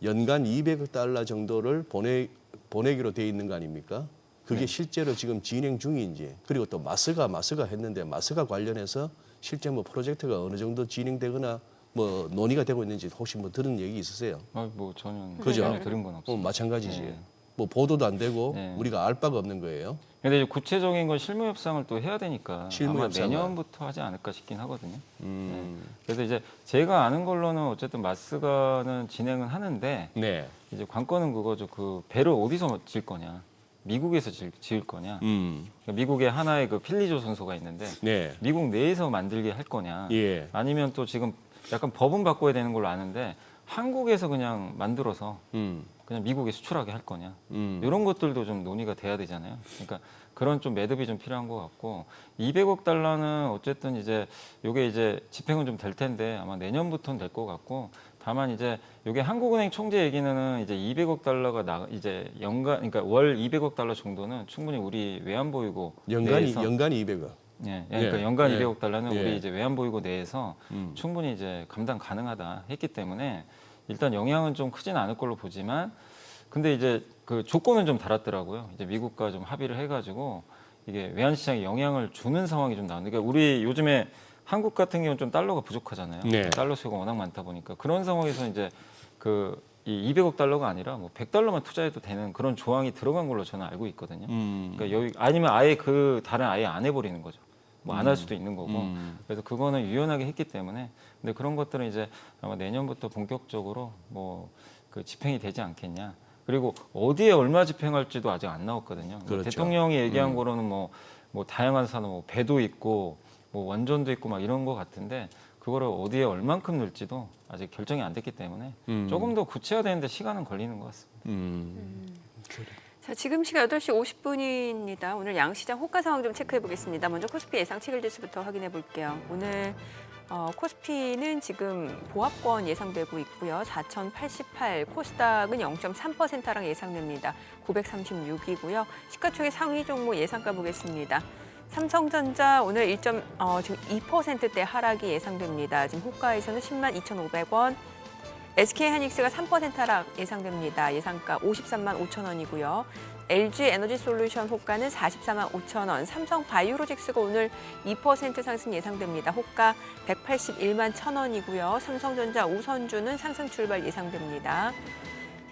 연간 200억 달러 정도를 보내기로 돼 있는 거 아닙니까? 그게 실제로 지금 진행 중인지 그리고 또 마스가 했는데 마스가 관련해서 실제 뭐 프로젝트가 어느 정도 진행되거나 뭐 논의가 되고 있는지 혹시 뭐 들은 얘기 있으세요? 뭐 저는 그죠? 전혀 들은 건 없습니다. 마찬가지지. 네. 뭐 보도도 안 되고 네. 우리가 알 바가 없는 거예요. 근데 이제 구체적인 건 실무 협상을 또 해야 되니까 실무 아마 협상을. 내년부터 하지 않을까 싶긴 하거든요. 그래서 이제 제가 아는 걸로는 어쨌든 마스가는 진행은 하는데 네. 이제 관건은 그거죠. 그 배를 어디서 질 거냐? 미국에서 지을 거냐? 그러니까 미국에 하나의 그 필리조 선수가 있는데 네. 미국 내에서 만들게 할 거냐? 예. 아니면 또 지금 약간 법은 바꿔야 되는 걸로 아는데 한국에서 그냥 만들어서 그냥 미국에 수출하게 할 거냐? 이런 것들도 좀 논의가 돼야 되잖아요. 그러니까 그런 좀 매듭이 좀 필요한 것 같고 200억 달러는 어쨌든 이제 요게 이제 집행은 좀 될 텐데 아마 내년부터는 될 것 같고 다만 이제 요게 한국은행 총재 얘기는 이제 200억 달러가 이제 연간 그러니까 월 200억 달러 정도는 충분히 우리 외환보유고 연간이 내에서 200억. 예, 그러니까 예, 연간 예, 200억 달러는 예. 우리 이제 외환보유고 내에서 충분히 이제 감당 가능하다 했기 때문에 일단 영향은 좀 크진 않을 걸로 보지만 근데 이제 그 조건은 좀 달았더라고요. 이제 미국과 좀 합의를 해가지고 이게 외환 시장에 영향을 주는 상황이 좀 나오는. 그러니까 우리 요즘에 한국 같은 경우는 좀 달러가 부족하잖아요. 네. 달러 수요가 워낙 많다 보니까 그런 상황에서 이제 그 이 200억 달러가 아니라 뭐 100달러만 투자해도 되는 그런 조항이 들어간 걸로 저는 알고 있거든요. 그러니까 여기 아니면 아예 그 다른 아예 안 해버리는 거죠. 뭐 안 할 수도 있는 거고. 그래서 그거는 유연하게 했기 때문에. 근데 그런 것들은 이제 아마 내년부터 본격적으로 뭐 그 집행이 되지 않겠냐. 그리고 어디에 얼마 집행할지도 아직 안 나왔거든요. 그렇죠. 대통령이 얘기한 거로는 뭐 다양한 산업, 뭐 배도 있고 뭐 원전도 있고 막 이런 거 같은데 그거를 어디에 얼만큼 넣을지도 아직 결정이 안 됐기 때문에 조금 더 구체화되는데 시간은 걸리는 것 같습니다. 자, 지금 시각 8시 50분입니다. 오늘 양시장 호가 상황 좀 체크해 보겠습니다. 먼저 코스피 예상 체결지수부터 확인해 볼게요. 오늘 코스피는 지금 보합권 예상되고 있고요. 4,088, 코스닥은 0.3% 하락 예상됩니다. 936이고요. 시가총액 상위 종목 예상가 보겠습니다. 삼성전자 오늘 지금 2%대 하락이 예상됩니다. 지금 호가에서는 10만 2,500원. SK하이닉스가 3% 하락 예상됩니다. 예상가 53만 5천 원이고요. LG에너지솔루션 호가는 44만 5천 원. 삼성바이오로직스가 오늘 2% 상승 예상됩니다. 호가 181만 1천 원이고요. 삼성전자 우선주는 상승 출발 예상됩니다.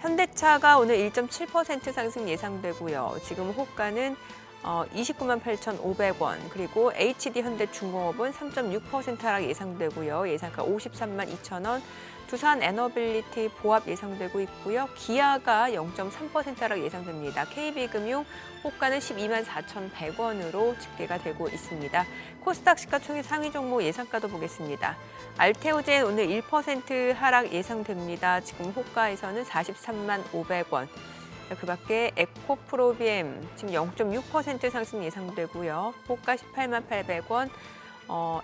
현대차가 오늘 1.7% 상승 예상되고요. 지금 호가는 29만 8,500원. 그리고 HD현대중공업은 3.6% 하락 예상되고요. 예상가 53만 2천 원. 두산 에너빌리티 보합 예상되고 있고요. 기아가 0.3% 하락 예상됩니다. KB금융 호가는 12만 4,100원으로 집계가 되고 있습니다. 코스닥 시가총액 상위 종목 예상가도 보겠습니다. 알테오젠 오늘 1% 하락 예상됩니다. 지금 호가에서는 43만 500원. 그 밖에 에코프로비엠 지금 0.6% 상승 예상되고요. 호가 18만 800원.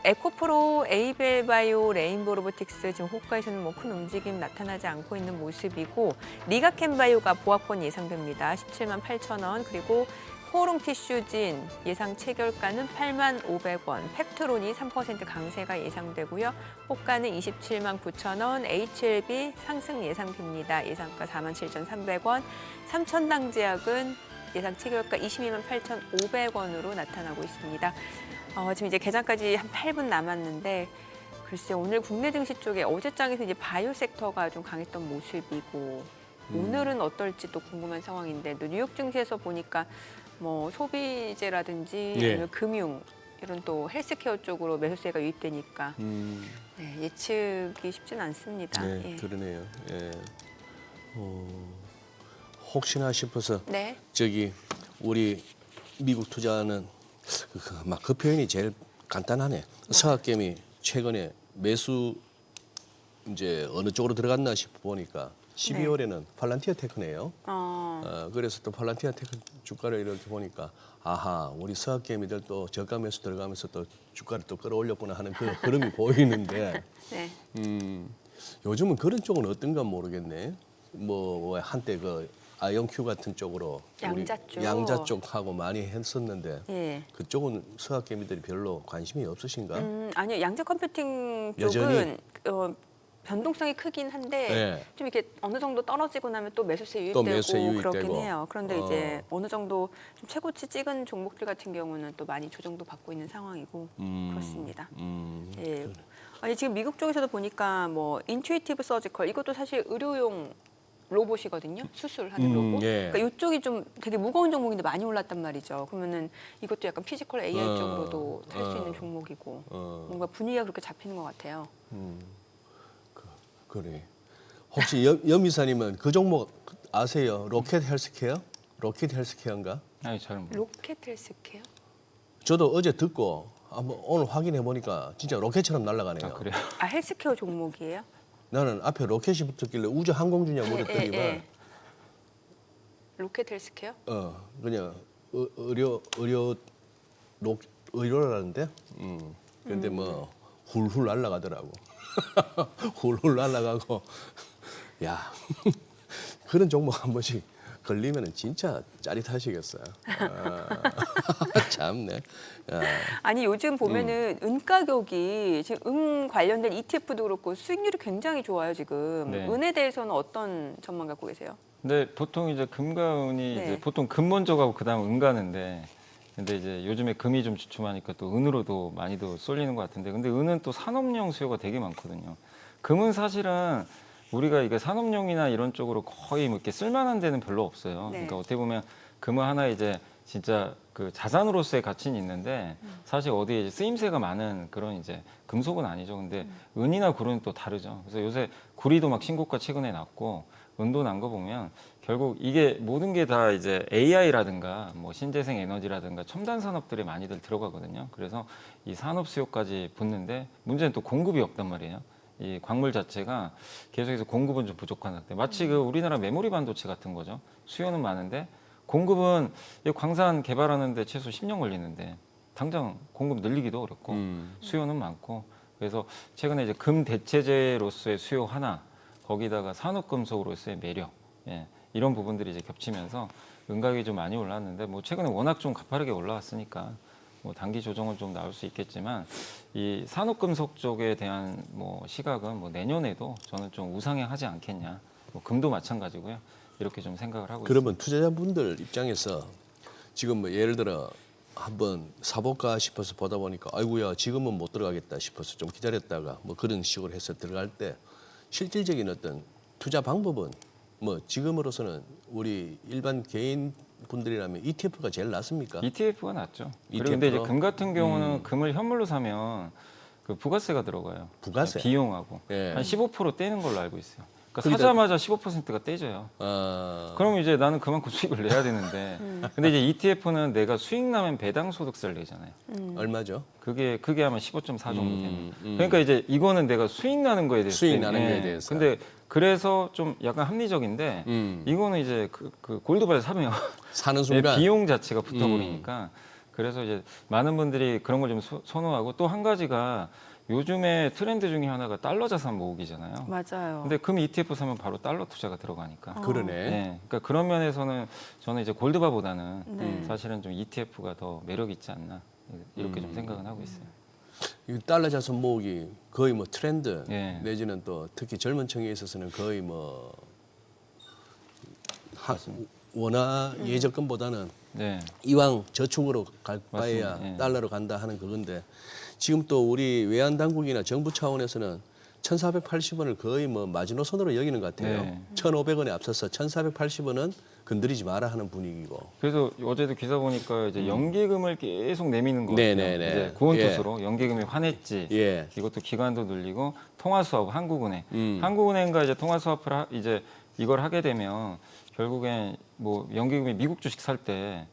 에코프로, 에이벨바이오, 레인보로보틱스 지금 호가에서는 뭐 큰 움직임 나타나지 않고 있는 모습이고 리가캠바이오가 보합권 예상됩니다. 17만 8천 원. 그리고 코오롱티슈진 예상 체결가는 8만 500원. 펩트론이 3% 강세가 예상되고요. 호가는 27만 9천 원. HLB 상승 예상됩니다. 예상가 4만 7,300원. 삼천당제약은 예상 체결가 22만 8,500원으로 나타나고 있습니다. 지금 이제 개장까지 한 8분 남았는데 글쎄 오늘 국내 증시 쪽에 어제장에서 이제 바이오 섹터가 좀 강했던 모습이고 오늘은 어떨지 또 궁금한 상황인데 또 뉴욕 증시에서 보니까 뭐 소비재라든지 네. 아니면 금융 이런 또 헬스케어 쪽으로 매수세가 유입되니까 네, 예측이 쉽진 않습니다. 네, 예. 그러네요. 예. 혹시나 싶어서 네. 저기 우리 미국 투자는 막 그 표현이 제일 간단하네. 서학개미 최근에 매수 이제 어느 쪽으로 들어갔나 싶어 보니까 12월에는 팔란티아 테크네요. 그래서 또 팔란티아 테크 주가를 이렇게 보니까 아하 우리 서학개미들 또 저가 매수 들어가면서 또 주가를 또 끌어올렸구나 하는 그 흐름이 보이는데 네. 요즘은 그런 쪽은 어떤가 모르겠네. 뭐 한때 그 아이언큐 같은 쪽으로 양자 우리 쪽. 양자 쪽하고 많이 했었는데 예. 그쪽은 서학개미들이 별로 관심이 없으신가? 아니요, 양자 컴퓨팅 쪽은 여전히? 변동성이 크긴 한데 네. 좀 이렇게 어느 정도 떨어지고 나면 또 매수세 또 유입되고 매수세 유입되고. 그렇긴 해요. 그런데 이제 어느 정도 좀 최고치 찍은 종목들 같은 경우는 또 많이 조정도 받고 있는 상황이고 그렇습니다. 예. 아니 지금 미국 쪽에서도 보니까 뭐 인투이티브 서지컬 이것도 사실 의료용 로봇이거든요. 수술하는 로봇. 예. 그러니까 이쪽이 좀 되게 무거운 종목인데 많이 올랐단 말이죠. 그러면은 이것도 약간 피지컬 AI 쪽으로도 탈 수 있는 종목이고 뭔가 분위기가 그렇게 잡히는 것 같아요. 그래. 혹시 연 이사님은 그 종목 아세요? 로켓 헬스케어? 로켓 헬스케어인가? 아니 잘 모르. 로켓 헬스케어? 저도 어제 듣고 한번 오늘 확인해 보니까 진짜 로켓처럼 날아가네요. 아 그래요? 아 헬스케어 종목이에요? 나는 앞에 로켓이 붙었길래 우주 항공주냐 물었더니만 로켓 헬스케어? 그냥 의료라는데. 근데 뭐 훌훌 날아가더라고. 훌훌 날아가고 야 그런 종목 한 번씩 걸리면은 진짜 짜릿하시겠어요. 참네. 아니 요즘 보면은 은 가격이 지금 은 관련된 ETF도 그렇고 수익률이 굉장히 좋아요 지금. 네. 은에 대해서는 어떤 전망 갖고 계세요? 근데 보통 이제 금과 은이 네. 이제 보통 금 먼저 가고 그다음 은 가는데 근데 이제 요즘에 금이 좀 주춤하니까 또 은으로도 많이도 쏠리는 것 같은데 근데 은은 또 산업용 수요가 되게 많거든요. 금은 사실은 우리가 이게 산업용이나 이런 쪽으로 거의 뭐 이렇게 쓸만한 데는 별로 없어요. 네. 그러니까 어떻게 보면 금은 하나 이제 진짜 그 자산으로서의 가치는 있는데 사실 어디에 이제 쓰임새가 많은 그런 이제 금속은 아니죠. 근데 은이나 구리는 또 다르죠. 그래서 요새 구리도 막 신고가 최근에 났고 은도 난 거 보면 결국 이게 모든 게 다 이제 AI라든가 뭐 신재생 에너지라든가 첨단 산업들이 많이들 들어가거든요. 그래서 이 산업 수요까지 붙는데 문제는 또 공급이 없단 말이에요. 이 광물 자체가 계속해서 공급은 좀 부족한 상태. 마치 그 우리나라 메모리 반도체 같은 거죠. 수요는 많은데 공급은 이 광산 개발하는데 최소 10년 걸리는데 당장 공급 늘리기도 어렵고 수요는 많고 그래서 최근에 이제 금 대체재로서의 수요 하나 거기다가 산업금속으로서의 매력 이런 부분들이 이제 겹치면서 은가격이 좀 많이 올랐는데 뭐 최근에 워낙 좀 가파르게 올라왔으니까 뭐 단기 조정은 좀 나올 수 있겠지만 이 산업금속 쪽에 대한 뭐 시각은 뭐 내년에도 저는 좀 우상향하지 않겠냐. 뭐 금도 마찬가지고요. 이렇게 좀 생각을 하고 있습니다. 그러면 투자자분들 입장에서 지금 뭐 예를 들어 한번 사볼까 싶어서 보다 보니까 아이고야 지금은 못 들어가겠다 싶어서 좀 기다렸다가 뭐 그런 식으로 해서 들어갈 때 실질적인 어떤 투자 방법은 뭐 지금으로서는 우리 일반 개인 분들이라면 ETF가 제일 낫습니까? ETF가 낫죠. 그리고 ETF 근데 이제 로? 금 같은 경우는 금을 현물로 사면 그 부가세가 들어가요. 부가세? 비용하고 예. 한 15% 떼는 걸로 알고 있어요. 그러니까 그러니까- 사자마자 15%가 떼져요. 그럼 이제 나는 그만큼 수익을 내야 되는데, 근데 이제 ETF는 내가 수익 나면 배당 소득세를 내잖아요. 얼마죠? 그게 아마 15.4 정도 되는. 음. 그러니까 이제 이거는 내가 수익 나는 거에 대해서 수익 때문에. 나는 거에 대해서. 근데 그래서 좀 약간 합리적인데 이거는 이제 그 골드바를 사면 사는 내 순간 비용 자체가 붙어버리니까 그래서 이제 많은 분들이 그런 걸 좀 선호하고 또 한 가지가 요즘에 트렌드 중에 하나가 달러 자산 모으기잖아요. 맞아요. 근데 금 ETF 사면 바로 달러 투자가 들어가니까. 그러네. 네, 그러니까 그런 면에서는 저는 이제 골드바보다는 네. 사실은 좀 ETF가 더 매력 있지 않나 이렇게 좀 생각은 하고 있어요. 이 달러 자산 모으기 거의 뭐 트렌드 예. 내지는 또 특히 젊은 층에 있어서는 거의 뭐 원화 예적금보다는 네, 이왕 저축으로 갈 바에야 맞습니다. 예. 달러로 간다 하는 그건데 지금 또 우리 외환 당국이나 정부 차원에서는 1,480원을 거의 뭐 마지노선으로 여기는 것 같아요. 네. 1,500원에 앞서서 1,480원은 건드리지 마라 하는 분위기고. 그래서 어제도 기사 보니까 이제 연기금을 계속 내미는 거 같아요. 네네네. 이제 구원토스로 연기금이 화냈지. 예. 이것도 기간도 늘리고 통화수합 한국은행, 음. 한국은행과 이제 통화수합을 이제 이걸 하게 되면 결국엔 뭐 연기금이 미국 주식 살 때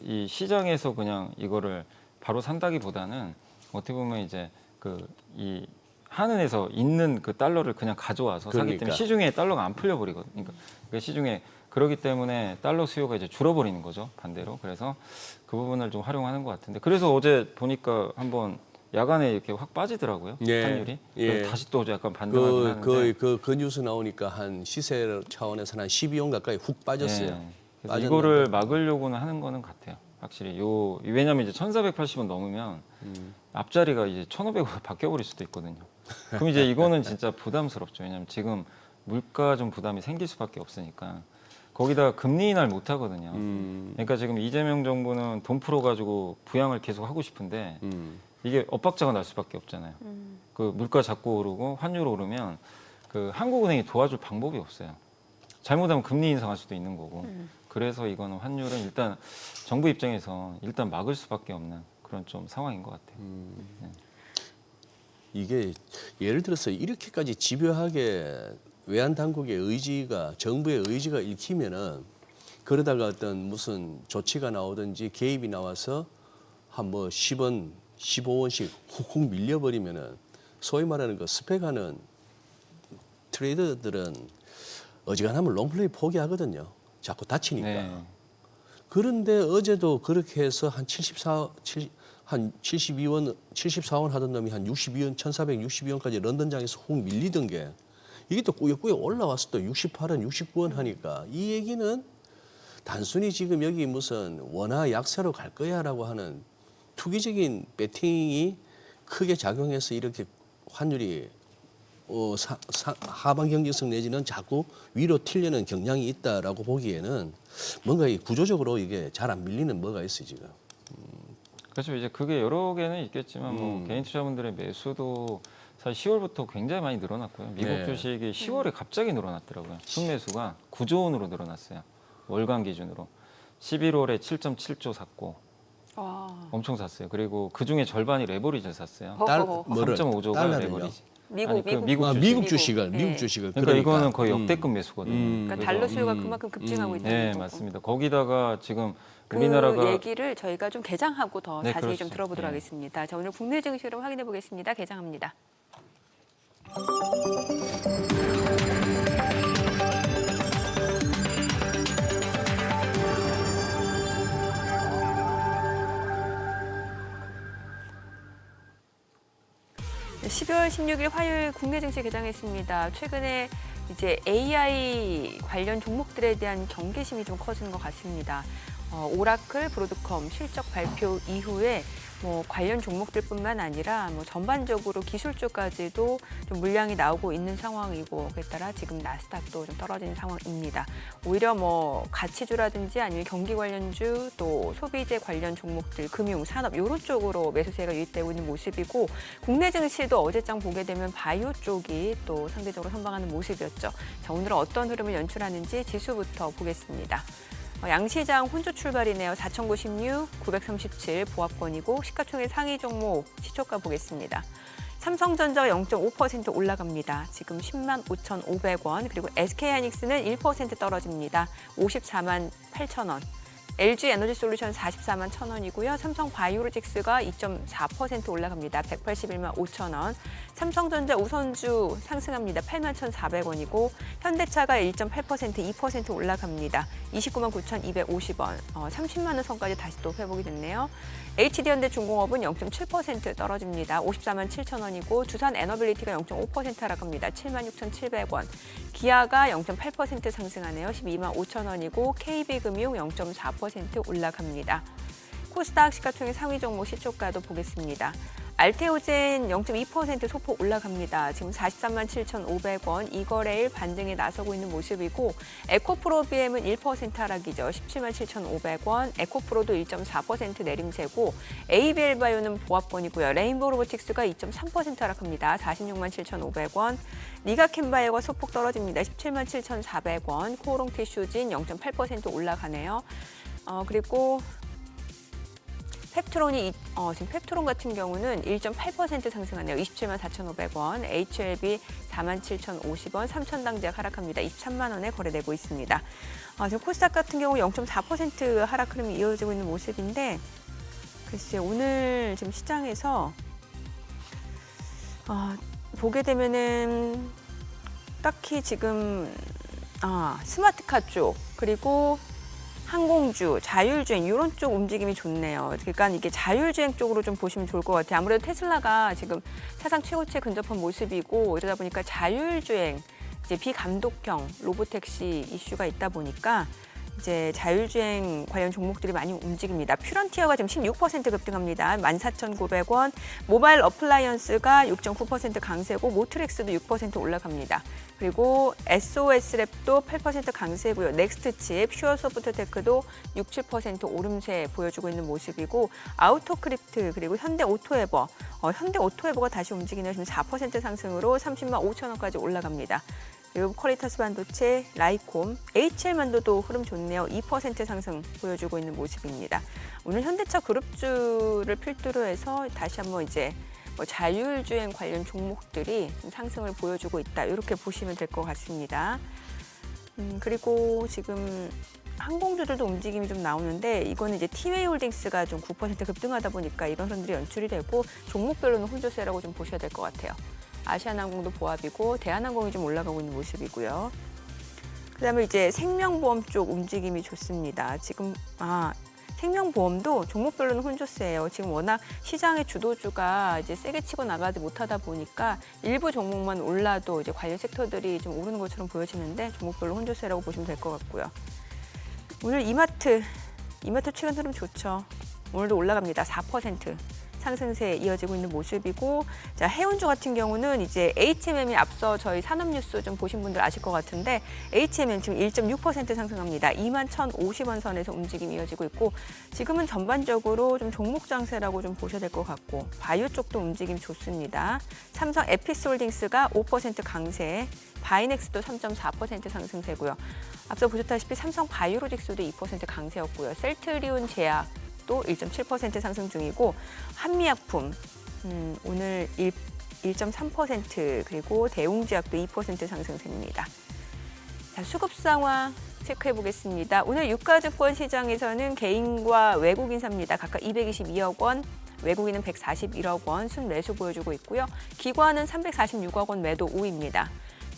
이 시장에서 그냥 이거를 바로 산다기보다는 어떻게 보면 이제 이 한은에서 있는 그 달러를 그냥 가져와서 사기 때문에 그러니까. 시중에 달러가 안 풀려 버리거든요. 그러니까 시중에 그러기 때문에 달러 수요가 이제 줄어버리는 거죠 반대로. 그래서 그 부분을 좀 활용하는 것 같은데 그래서 어제 보니까 한번 야간에 이렇게 확 빠지더라고요 예. 환율이. 예. 그래서 다시 또 약간 반등하긴 하는데. 거의 그 뉴스 나오니까 한 시세 차원에서는 한 12원 가까이 훅 빠졌어요. 네. 그래서 빠졌는데. 이거를 막으려고는 하는 거는 같아요. 확실히 왜냐하면 이제 1,480원 넘으면 앞자리가 이제 1,500원 바뀌어버릴 수도 있거든요. 그럼 이제 이거는 진짜 부담스럽죠. 왜냐하면 지금 물가 좀 부담이 생길 수밖에 없으니까. 거기다가 금리 인하를 못 하거든요. 그러니까 지금 이재명 정부는 돈 풀어가지고 부양을 계속 하고 싶은데 이게 엇박자가 날 수밖에 없잖아요. 그 물가 자꾸 오르고 환율 오르면 그 한국은행이 도와줄 방법이 없어요. 잘못하면 금리 인상할 수도 있는 거고. 그래서 이거는 환율은 일단 정부 입장에서 일단 막을 수밖에 없는 그런 좀 상황인 것 같아요. 이게 예를 들어서 이렇게까지 집요하게 외환 당국의 의지가 정부의 의지가 읽히면은 그러다가 어떤 무슨 조치가 나오든지 개입이 나와서 한 뭐 10원, 15원씩 훅훅 밀려버리면은 소위 말하는 그 스펙하는 트레이더들은 어지간하면 롱플레이 포기하거든요. 자꾸 다치니까. 네. 그런데 어제도 그렇게 해서 한 72원, 74원 하던 놈이 한 62원, 1,462원까지 런던장에서 훅 밀리던 게 이게 또 꾸역꾸역 올라와서 또 68원, 69원 하니까 이 얘기는 단순히 지금 여기 무슨 원화 약세로 갈 거야라고 하는 투기적인 배팅이 크게 작용해서 이렇게 환율이 하방 경직성 내지는 자꾸 위로 튀려는 경향이 있다라고 보기에는 뭔가 이 구조적으로 이게 잘 안 밀리는 뭐가 있어요 지금. 그렇죠. 이제 그게 여러 개는 있겠지만 뭐 개인 투자분들의 매수도 사실 10월부터 굉장히 많이 늘어났고요. 미국 네. 주식이 10월에 갑자기 늘어났더라고요. 순매수가 9조 원으로 늘어났어요. 월간 기준으로. 11월에 7.7조 샀고 와. 엄청 샀어요. 그리고 그 중에 절반이 레버리지를 샀어요. 뭐를? 3.5조가 달러를요? 레버리지. 미국 아니, 그 미국 아, 주식. 미국 주식을 네. 미국 주식을 그러니까 이거는 거의 역대급 매수거든요. 그러니까 그래서- 달러 수요가 그만큼 급증하고 있는 네, 거고. 맞습니다. 거기다가 지금 그 우리나라가 얘기를 저희가 좀 개장하고 더 네, 자세히 좀 그렇죠. 들어보도록 네. 하겠습니다. 자, 오늘 국내 증시를 확인해 보겠습니다. 개장합니다. 네, 12월 16일 화요일 국내 증시 개장했습니다. 최근에 이제 AI 관련 종목들에 대한 경계심이 좀 커지는 것 같습니다. 오라클, 브로드컴 실적 발표 이후에 뭐 관련 종목들뿐만 아니라 뭐 전반적으로 기술 쪽까지도 좀 물량이 나오고 있는 상황이고 그에 따라 지금 나스닥도 좀 떨어지는 상황입니다. 오히려 뭐 가치주라든지 아니면 경기 관련주 또 소비재 관련 종목들, 금융, 산업 이런 쪽으로 매수세가 유입되고 있는 모습이고 국내 증시도 어제장 보게 되면 바이오 쪽이 또 상대적으로 선방하는 모습이었죠. 자, 오늘은 어떤 흐름을 연출하는지 지수부터 보겠습니다. 양시장 혼조 출발이네요. 4,096, 937 보합권이고 시가총액 상위 종목 시초가 보겠습니다. 삼성전자가 0.5% 올라갑니다. 지금 10만 5,500원. 그리고 SK하이닉스는 1% 떨어집니다. 54만 8,000원. LG에너지솔루션 44만 1,000원이고요. 삼성바이오로직스가 2.4% 올라갑니다. 181만 5,000원. 삼성전자 우선주 상승합니다. 8만 1,400원이고 현대차가 1.8% 2% 올라갑니다. 29만 9,250원. 30만 원 선까지 다시 또 회복이 됐네요. HD현대중공업은 0.7% 떨어집니다. 54만 7,000원이고 두산 에너빌리티가 0.5% 하락합니다. 7만 6,700원. 기아가 0.8% 상승하네요. 12만 5,000원이고 KB금융 0.4% 올라갑니다. 코스닥 시가총액 상위 종목 시초가도 보겠습니다. 알테오젠 0.2% 소폭 올라갑니다. 지금 43만 7,500원, 이거래일 반등에 나서고 있는 모습이고 에코프로비엠은 1% 하락이죠. 17만 7,500원, 에코프로도 1.4% 내림세고 ABL바이오는 보합권이고요. 레인보우 로보틱스가 2.3% 하락합니다. 46만 7,500원, 니가캔바이오가 소폭 떨어집니다. 17만 7,400원, 코오롱티슈진 0.8% 올라가네요. 그리고 펩트론이 지금 펩트론 같은 경우는 1.8% 상승하네요. 27만 4,500원, HLB 47,050원, 3,000당제 하락합니다. 23만 원에 거래되고 있습니다. 지금 코스닥 같은 경우 0.4% 하락 흐름이 이어지고 있는 모습인데 글쎄 오늘 지금 시장에서 보게 되면은 딱히 지금 스마트카 쪽 그리고 항공주, 자율주행 이런 쪽 움직임이 좋네요. 그러니까 이게 자율주행 쪽으로 좀 보시면 좋을 것 같아요. 아무래도 테슬라가 지금 사상 최고치에 근접한 모습이고 이러다 보니까 자율주행, 이제 비감독형 로보택시 이슈가 있다 보니까 이제 자율주행 관련 종목들이 많이 움직입니다. 퓨런티어가 지금 16% 급등합니다. 14,900원. 모바일 어플라이언스가 6.9% 강세고 모트렉스도 6% 올라갑니다. 그리고 SOS랩도 8% 강세고요. 넥스트칩, 슈어소프트테크도 6, 7% 오름세 보여주고 있는 모습이고 아우토크립트 그리고 현대오토에버, 현대오토에버가 다시 움직이네요. 지금 4% 상승으로 30만 5천 원까지 올라갑니다. 그리고 퀄리타스 반도체, 라이콤, HL만도도 흐름 좋네요. 2% 상승 보여주고 있는 모습입니다. 오늘 현대차 그룹주를 필두로 해서 다시 한번 이제 뭐 자율주행 관련 종목들이 좀 상승을 보여주고 있다. 이렇게 보시면 될 것 같습니다. 그리고 지금 항공주들도 움직임이 좀 나오는데 이거는 이제 티웨이홀딩스가 좀 9% 급등하다 보니까 이런 흐름들이 연출이 되고 종목별로는 혼조세라고 좀 보셔야 될 것 같아요. 아시아나항공도 보합이고 대한항공이 좀 올라가고 있는 모습이고요. 그다음에 이제 생명보험 쪽 움직임이 좋습니다. 지금 생명보험도 종목별로는 혼조세예요. 지금 워낙 시장의 주도주가 이제 세게 치고 나가지 못하다 보니까 일부 종목만 올라도 이제 관련 섹터들이 좀 오르는 것처럼 보여지는데 종목별로 혼조세라고 보시면 될 것 같고요. 오늘 이마트 최근 흐름 좋죠. 오늘도 올라갑니다. 4% 상승세 이어지고 있는 모습이고, 자, 해운주 같은 경우는 이제 HMM이 앞서 저희 산업뉴스 좀 보신 분들 아실 것 같은데 HMM 지금 1.6% 상승합니다. 21,050원 선에서 움직임이 이어지고 있고, 지금은 전반적으로 좀 종목 장세라고 좀 보셔야 될 것 같고, 바이오 쪽도 움직임 좋습니다. 삼성 에피스홀딩스가 5% 강세, 바이넥스도 3.4% 상승세고요. 앞서 보셨다시피 삼성 바이오로직스도 2% 강세였고요. 셀트리온 제약 또 1.7% 상승 중이고, 한미약품 오늘 1.3% 그리고 대웅제약도 2% 상승세입니다. 자, 수급 상황 체크해 보겠습니다. 오늘 유가증권 시장에서는 개인과 외국인 삽니다. 각각 222억 원, 외국인은 141억 원 순매수 보여주고 있고요. 기관은 346억 원 매도 우입니다.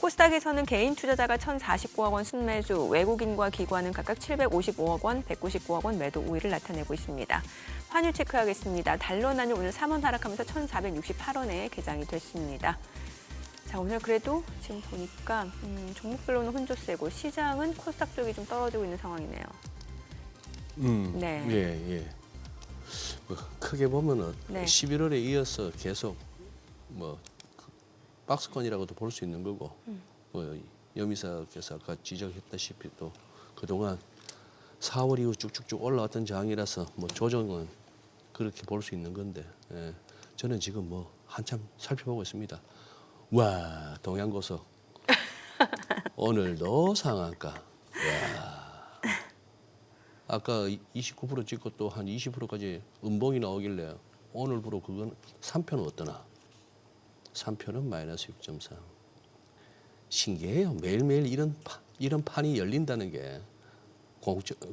코스닥에서는 개인 투자자가 1,049억 원 순매수, 외국인과 기관은 각각 755억 원, 199억 원 매도 우위를 나타내고 있습니다. 환율 체크하겠습니다. 달러 나눌 오늘 3원 하락하면서 1,468원에 개장이 됐습니다. 자, 오늘 그래도 지금 보니까 종목별로는 혼조세고 시장은 코스닥 쪽이 좀 떨어지고 있는 상황이네요. 네. 예. 뭐 크게 보면은 네. 11월에 이어서 계속 뭐 박스권이라고도 볼 수 있는 거고, 뭐 염이사께서 아까 지적했다시피 또 그동안 4월 이후 쭉쭉쭉 올라왔던 장이라서 뭐 조정은 그렇게 볼 수 있는 건데, 저는 지금 뭐 한참 살펴보고 있습니다. 와, 동양고속 오늘도 상한가. 와, 아까 29% 찍고 또 한 20%까지 음봉이 나오길래 오늘부로 그건 3표는 어떠나? 3표는 마이너스 6.3. 신기해요. 매일매일 이런 판이 열린다는 게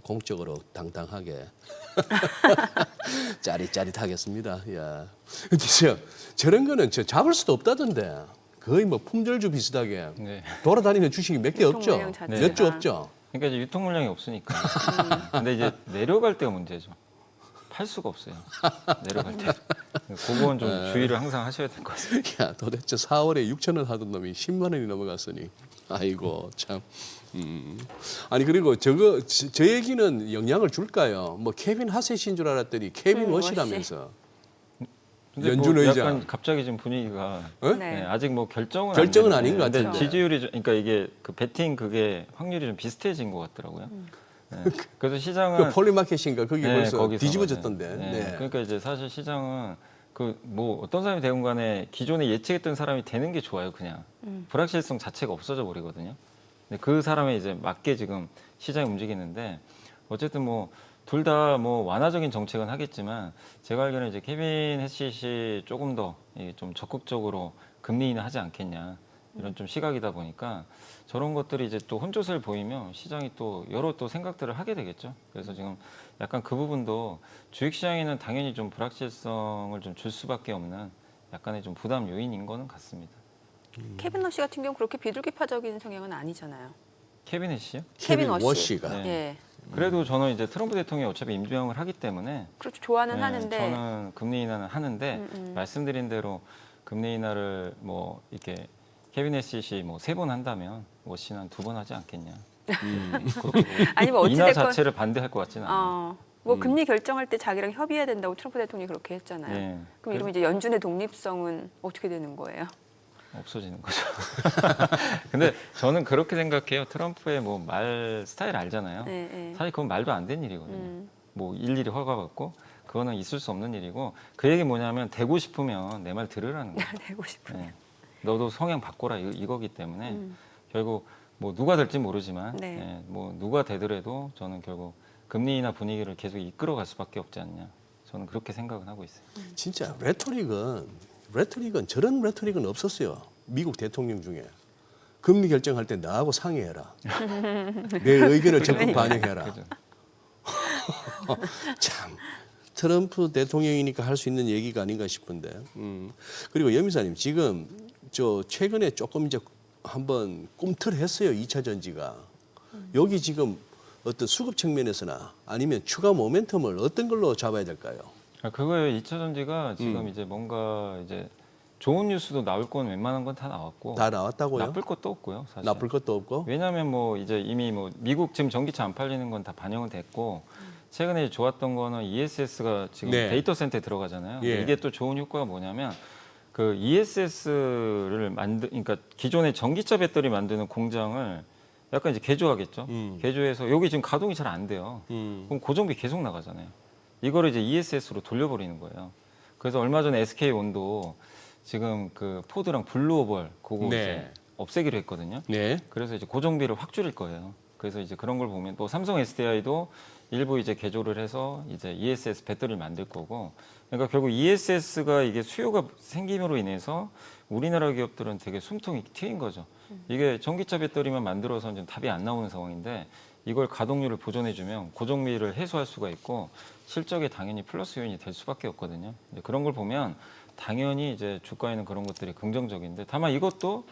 공적으로 당당하게 짜릿짜릿하겠습니다. 야, 근데 저런 거는 잡을 수도 없다던데 거의 뭐 품절주 비슷하게 네. 돌아다니는 주식이 몇 개 유통 없죠. 물량 자체가. 몇 주 없죠. 그러니까 이제 유통 물량이 없으니까. 근데 이제 내려갈 때가 문제죠. 팔 수가 없어요. 내려갈 때. 그건 좀 주의를 항상 하셔야 될 것 같습니다. 야, 도대체 4월에 6,000원 하던 놈이 10만 원이 넘어갔으니 아이고 참. 아니 그리고 저 얘기는 영향을 줄까요? 뭐 케빈 하셋인 줄 알았더니 케빈 워시라면서. 근데 연준 뭐 의장. 약간 갑자기 지금 분위기가 네? 네. 아직 뭐 결정은 결정은 안 아닌 것 됐는데 같은데. 지지율이 그러니까 이게 그 베팅 그게 확률이 좀 비슷해진 것 같더라고요. 네. 그래서 시장은 그 폴리마켓인가 거기 네, 벌써 거기서 뒤집어졌던데. 맞아요. 네. 네. 그러니까 이제 사실 시장은 그 뭐 어떤 사람이 되건 간에 기존에 예측했던 사람이 되는 게 좋아요. 그냥 불확실성 자체가 없어져 버리거든요. 근데 그 사람에 이제 맞게 지금 시장이 움직이는데 어쨌든 뭐 둘 다 뭐 완화적인 정책은 하겠지만 제가 알기로는 이제 케빈 해시시 조금 더 좀 적극적으로 금리 인하 하지 않겠냐 이런 좀 시각이다 보니까 저런 것들이 이제 또 혼조세를 보이면 시장이 또 여러 또 생각들을 하게 되겠죠. 그래서 지금 약간 그 부분도 주식시장에는 당연히 좀 불확실성을 좀 줄 수밖에 없는 약간의 좀 부담 요인인 거는 같습니다. 케빈 러시 같은 경우 그렇게 비둘기파적인 성향은 아니잖아요. 케빈 해시요? 케빈 워시. 워시가. 네. 예. 그래도 저는 이제 트럼프 대통령이 어차피 임명을 하기 때문에 그렇죠. 좋아는 네, 하는데 저는 금리 인하는 하는데 말씀드린 대로 금리 인하를 뭐 이렇게 케빈 해시시 뭐 3번 한다면 워시는 한 2번 하지 않겠냐. 아니면 인하 어찌됐건 자체를 반대할 것 같지는 않아요. 뭐 금리 결정할 때 자기랑 협의해야 된다고 트럼프 대통령이 그렇게 했잖아요. 네. 그럼 이러면 이제 연준의 독립성은 어떻게 되는 거예요? 없어지는 거죠. 근데 저는 그렇게 생각해요. 트럼프의 뭐 말 스타일 알잖아요. 네, 네. 사실 그건 말도 안 되는 일이거든요. 뭐 일일이 허가 받고 그거는 있을 수 없는 일이고 그 얘기 뭐냐면 되고 싶으면 내 말 들으라는 거예요. 되고 싶으면. 네. 너도 성향 바꿔라 이거기 때문에 결국 뭐 누가 될지 모르지만 네. 네, 뭐 누가 되더라도 저는 결국 금리 인하 분위기를 계속 이끌어갈 수밖에 없지 않냐. 저는 그렇게 생각은 하고 있어요. 진짜 레토릭은 레토릭은 저런 레토릭은 없었어요. 미국 대통령 중에 금리 결정할 때 나하고 상의해라. 내 의견을 적극 반영해라. 그죠. 참 트럼프 대통령이니까 할 수 있는 얘기가 아닌가 싶은데. 그리고 여미사님 지금 저 최근에 조금 이제 한번 꿈틀했어요. 2차 전지가. 여기 지금 어떤 수급 측면에서나 아니면 추가 모멘텀을 어떤 걸로 잡아야 될까요? 그거예요. 2차 전지가 지금 이제 뭔가 이제 좋은 뉴스도 나올 건 웬만한 건 다 나왔고 다 나왔다고요? 나쁠 것도 없고요. 사실. 나쁠 것도 없고. 왜냐하면 뭐 이제 이미 뭐 미국 지금 전기차 안 팔리는 건 다 반영은 됐고 최근에 좋았던 거는 ESS가 지금 네. 데이터 센터에 들어가잖아요. 근데 예. 이게 또 좋은 효과가 뭐냐면 그 ESS를 그러니까 기존의 전기차 배터리 만드는 공장을 약간 이제 개조하겠죠. 개조해서 여기 지금 가동이 잘 안 돼요. 그럼 고정비 계속 나가잖아요. 이거를 이제 ESS로 돌려버리는 거예요. 그래서 얼마 전에 SK 온도 지금 그 포드랑 블루오벌 그거 네. 이제 없애기로 했거든요. 네. 그래서 이제 고정비를 확 줄일 거예요. 그래서 이제 그런 걸 보면 또 삼성 SDI도 일부 이제 개조를 해서 이제 ESS 배터리를 만들 거고, 그러니까 결국 ESS가 이게 수요가 생김으로 인해서 우리나라 기업들은 되게 숨통이 트인 거죠. 이게 전기차 배터리만 만들어서 이제 답이 안 나오는 상황인데 이걸 가동률을 보존해주면 고정비를 해소할 수가 있고 실적에 당연히 플러스 요인이 될 수밖에 없거든요. 이제 그런 걸 보면 당연히 이제 주가에는 그런 것들이 긍정적인데 다만 이것도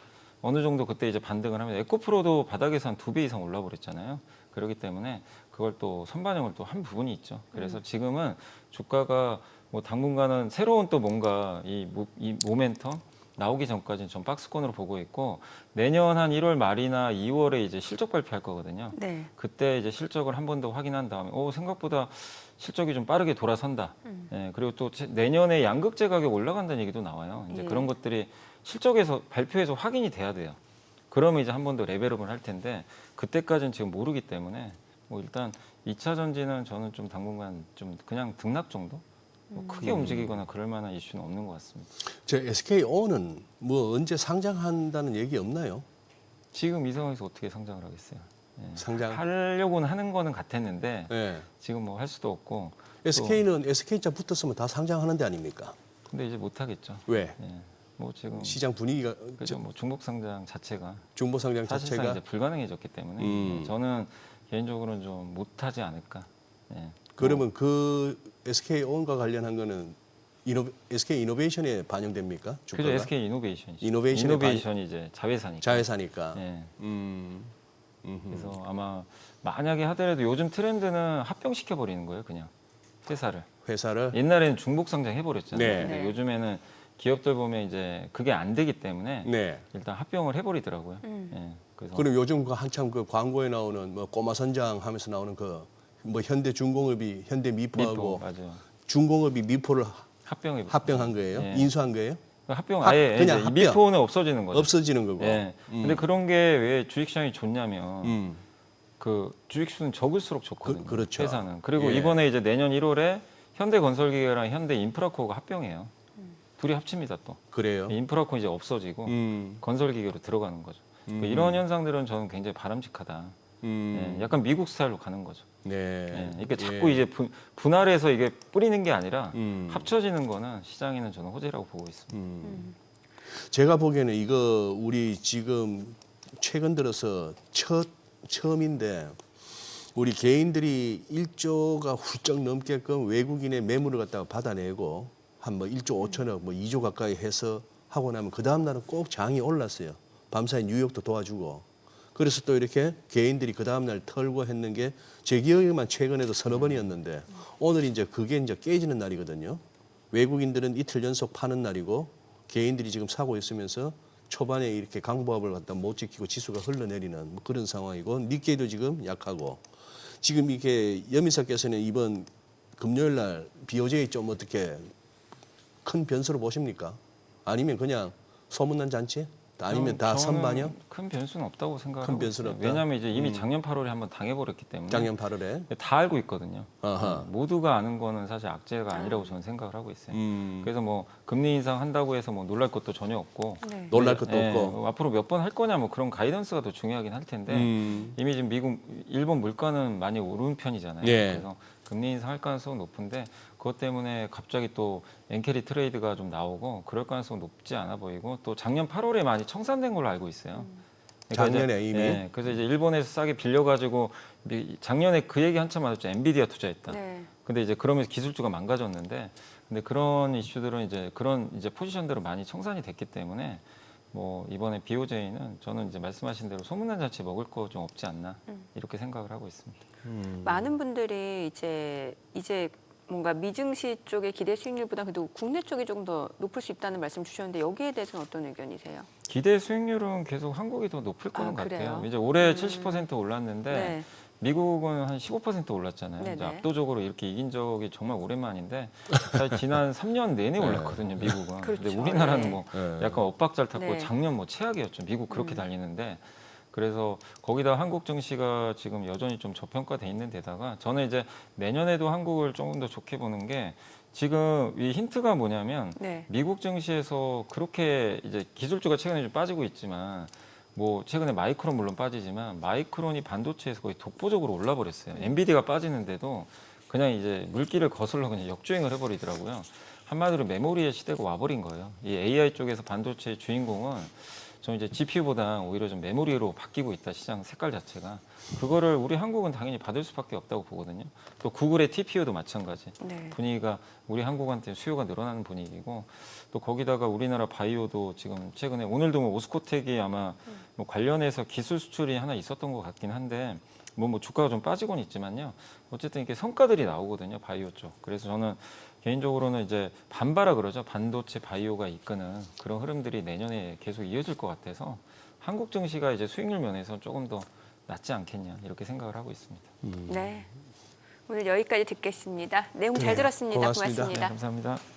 어느 정도 그때 이제 반등을 하면 에코프로도 바닥에서 한 2배 이상 올라버렸잖아요. 그렇기 때문에 그걸 또 선반영을 또 한 부분이 있죠. 그래서 지금은 주가가 뭐 당분간은 새로운 또 뭔가 이 모멘텀 나오기 전까지는 전 박스권으로 보고 있고 내년 한 1월 말이나 2월에 이제 실적 발표할 거거든요. 네. 그때 이제 실적을 한 번 더 확인한 다음에 생각보다 실적이 좀 빠르게 돌아선다. 예, 그리고 또 내년에 양극재 가격 올라간다는 얘기도 나와요. 이제 예. 그런 것들이 실적에서 발표해서 확인이 돼야 돼요. 그러면 이제 한 번 더 레벨업을 할 텐데 그때까지는 지금 모르기 때문에 뭐 일단 2차 전지는 저는 좀 당분간 좀 그냥 등락 정도? 뭐 크게 움직이거나 그럴 만한 이슈는 없는 것 같습니다. 저 SKO는 뭐 언제 상장한다는 얘기 없나요? 지금 이 상황에서 어떻게 상장을 하겠어요? 예. 상장. 하려고는 하는 거는 같았는데 네. 지금 뭐 할 수도 없고 SK는 SK자 붙었으면 다 상장하는 데 아닙니까? 근데 이제 못 하겠죠. 왜? 예. 뭐 지금 시장 분위기가 그죠. 뭐 중복 상장 자체가 중보 상장 사실상 자체가 이제 불가능해졌기 때문에 예, 저는 개인적으로는 좀 못하지 않을까. 예. 그러면 그 SK온과 관련한 거는 SK 이노베이션에 반영됩니까? 그죠. 주가가? SK 이노베이션이죠. 이노베이션에 이노베이션이 이제 자회사니까. 자회사니까. 예. 음. 그래서 아마 만약에 하더라도 요즘 트렌드는 합병시켜 버리는 거예요, 그냥 회사를. 회사를 옛날에는 중복 상장 해버렸잖아요. 네. 근데 네. 요즘에는 기업들 보면 이제 그게 안 되기 때문에 네. 일단 합병을 해버리더라고요. 예. 그래서 그럼 요즘 그 한참 그 광고에 나오는 뭐 꼬마 선장 하면서 나오는 그 뭐 현대중공업이 현대미포하고 미포 맞아요. 중공업이 미포를 합병해 합병한 거예요? 예. 인수한 거예요? 합병 합- 아예 그냥 이제 합병. 미포는 없어지는 거죠. 없어지는 거고. 예. 근데 그런 게 왜 주식시장이 좋냐면 그 주식수는 적을수록 좋거든요. 그렇죠. 회사는. 그리고 예. 이번에 이제 내년 1월에 현대건설기계랑 현대인프라코가 합병해요. 둘이 합칩니다 또. 그래요. 인프라코 이제 없어지고 건설기계로 들어가는 거죠. 그러니까 이런 현상들은 저는 굉장히 바람직하다. 예, 약간 미국 스타일로 가는 거죠. 네. 예, 이게 자꾸 이제 분할해서 이게 뿌리는 게 아니라 합쳐지는 거는 시장에는 저는 호재라고 보고 있습니다. 제가 보기에는 이거 우리 지금 최근 들어서 처음인데 우리 개인들이 1조가 훌쩍 넘게끔 외국인의 매물을 갖다가 받아내고 한 뭐 1조 5천억, 뭐 2조 가까이 해서 하고 나면 그 다음 날은 꼭 장이 올랐어요. 밤사이 뉴욕도 도와주고. 그래서 또 이렇게 개인들이 그 다음 날 털고 했는 게 제 기억에만 최근에도 서너 번이었는데 오늘 이제 그게 이제 깨지는 날이거든요. 외국인들은 이틀 연속 파는 날이고 개인들이 지금 사고 있으면서 초반에 이렇게 강보합을 갖다 못 지키고 지수가 흘러내리는 뭐 그런 상황이고 니케이도 지금 약하고 지금 이게 여민사께서는 이번 금요일 날 BOJ 좀 어떻게 큰 변수로 보십니까? 아니면 그냥 소문난 잔치? 아니면 다 저는 선반영? 큰 변수는 없다고 생각하고 큰 변수는 있어요. 없다? 왜냐하면 이제 이미 작년 8월에 한번 당해버렸기 때문에 작년 8월에. 다 알고 있거든요. 아하. 모두가 아는 거는 사실 악재가 아니라고 저는 생각을 하고 있어요. 음. 그래서 뭐 금리 인상 한다고 해서 뭐 놀랄 것도 전혀 없고 네. 놀랄 것도 예, 없고. 앞으로 몇 번 할 거냐 뭐 그런 가이던스가 더 중요하긴 할 텐데 이미 지금 일본 물가는 많이 오른 편이잖아요. 예. 그래서 금리 인상할 가능성은 높은데 그것 때문에 갑자기 또 엔캐리 트레이드가 좀 나오고 그럴 가능성 높지 않아 보이고 또 작년 8월에 많이 청산된 걸로 알고 있어요. 그러니까 작년에 이미? 예, 그래서 이제 일본에서 싸게 빌려가지고 작년에 그 얘기 한참 많았죠. 엔비디아 투자했다. 네. 근데 이제 그러면서 기술주가 망가졌는데, 근데 그런 이슈들은 이제 그런 이제 포지션대로 많이 청산이 됐기 때문에 뭐 이번에 BOJ는 저는 이제 말씀하신 대로 소문난 잔치 먹을 거 좀 없지 않나 이렇게 생각을 하고 있습니다. 많은 분들이 이제 뭔가 미증시 쪽의 기대 수익률보다 그래도 국내 쪽이 조금 더 높을 수 있다는 말씀 주셨는데 여기에 대해서는 어떤 의견이세요? 기대 수익률은 계속 한국이 더 높을 거는 그래요? 같아요. 이제 올해 70% 올랐는데 네. 미국은 한 15% 올랐잖아요. 네네. 이제 압도적으로 이렇게 이긴 적이 정말 오랜만인데 사실 지난 3년 내내 올랐거든요, 미국은. 그렇죠. 근데 우리나라는 네. 뭐 네. 약간 엇박자를 탔고 네. 작년 뭐 최악이었죠. 미국 그렇게 달리는데 그래서 거기다 한국 증시가 지금 여전히 좀 저평가돼 있는 데다가 저는 이제 내년에도 한국을 조금 더 좋게 보는 게 지금 이 힌트가 뭐냐면 네. 미국 증시에서 그렇게 이제 기술주가 최근에 좀 빠지고 있지만 뭐 최근에 마이크론 물론 빠지지만 마이크론이 반도체에서 거의 독보적으로 올라 버렸어요. 엔비디아가 빠지는데도 그냥 이제 물길을 거슬러 그냥 역주행을 해버리더라고요. 한마디로 메모리의 시대가 와버린 거예요. 이 AI 쪽에서 반도체의 주인공은 저는 이제 GPU보다 오히려 좀 메모리로 바뀌고 있다, 시장 색깔 자체가. 그거를 우리 한국은 당연히 받을 수밖에 없다고 보거든요. 또 구글의 TPU도 마찬가지. 네. 분위기가 우리 한국한테 수요가 늘어나는 분위기고 또 거기다가 우리나라 바이오도 지금 최근에 오늘도 뭐 오스코텍이 아마 뭐 관련해서 기술 수출이 하나 있었던 것 같긴 한데 뭐 주가가 좀 빠지곤 있지만요. 어쨌든 이렇게 성과들이 나오거든요, 바이오 쪽. 그래서 저는 개인적으로는 이제 반바라 그러죠. 반도체 바이오가 이끄는 그런 흐름들이 내년에 계속 이어질 것 같아서 한국 증시가 이제 수익률 면에서 조금 더 낫지 않겠냐 이렇게 생각을 하고 있습니다. 네. 오늘 여기까지 듣겠습니다. 내용 잘 들었습니다. 고맙습니다. 고맙습니다. 네, 감사합니다.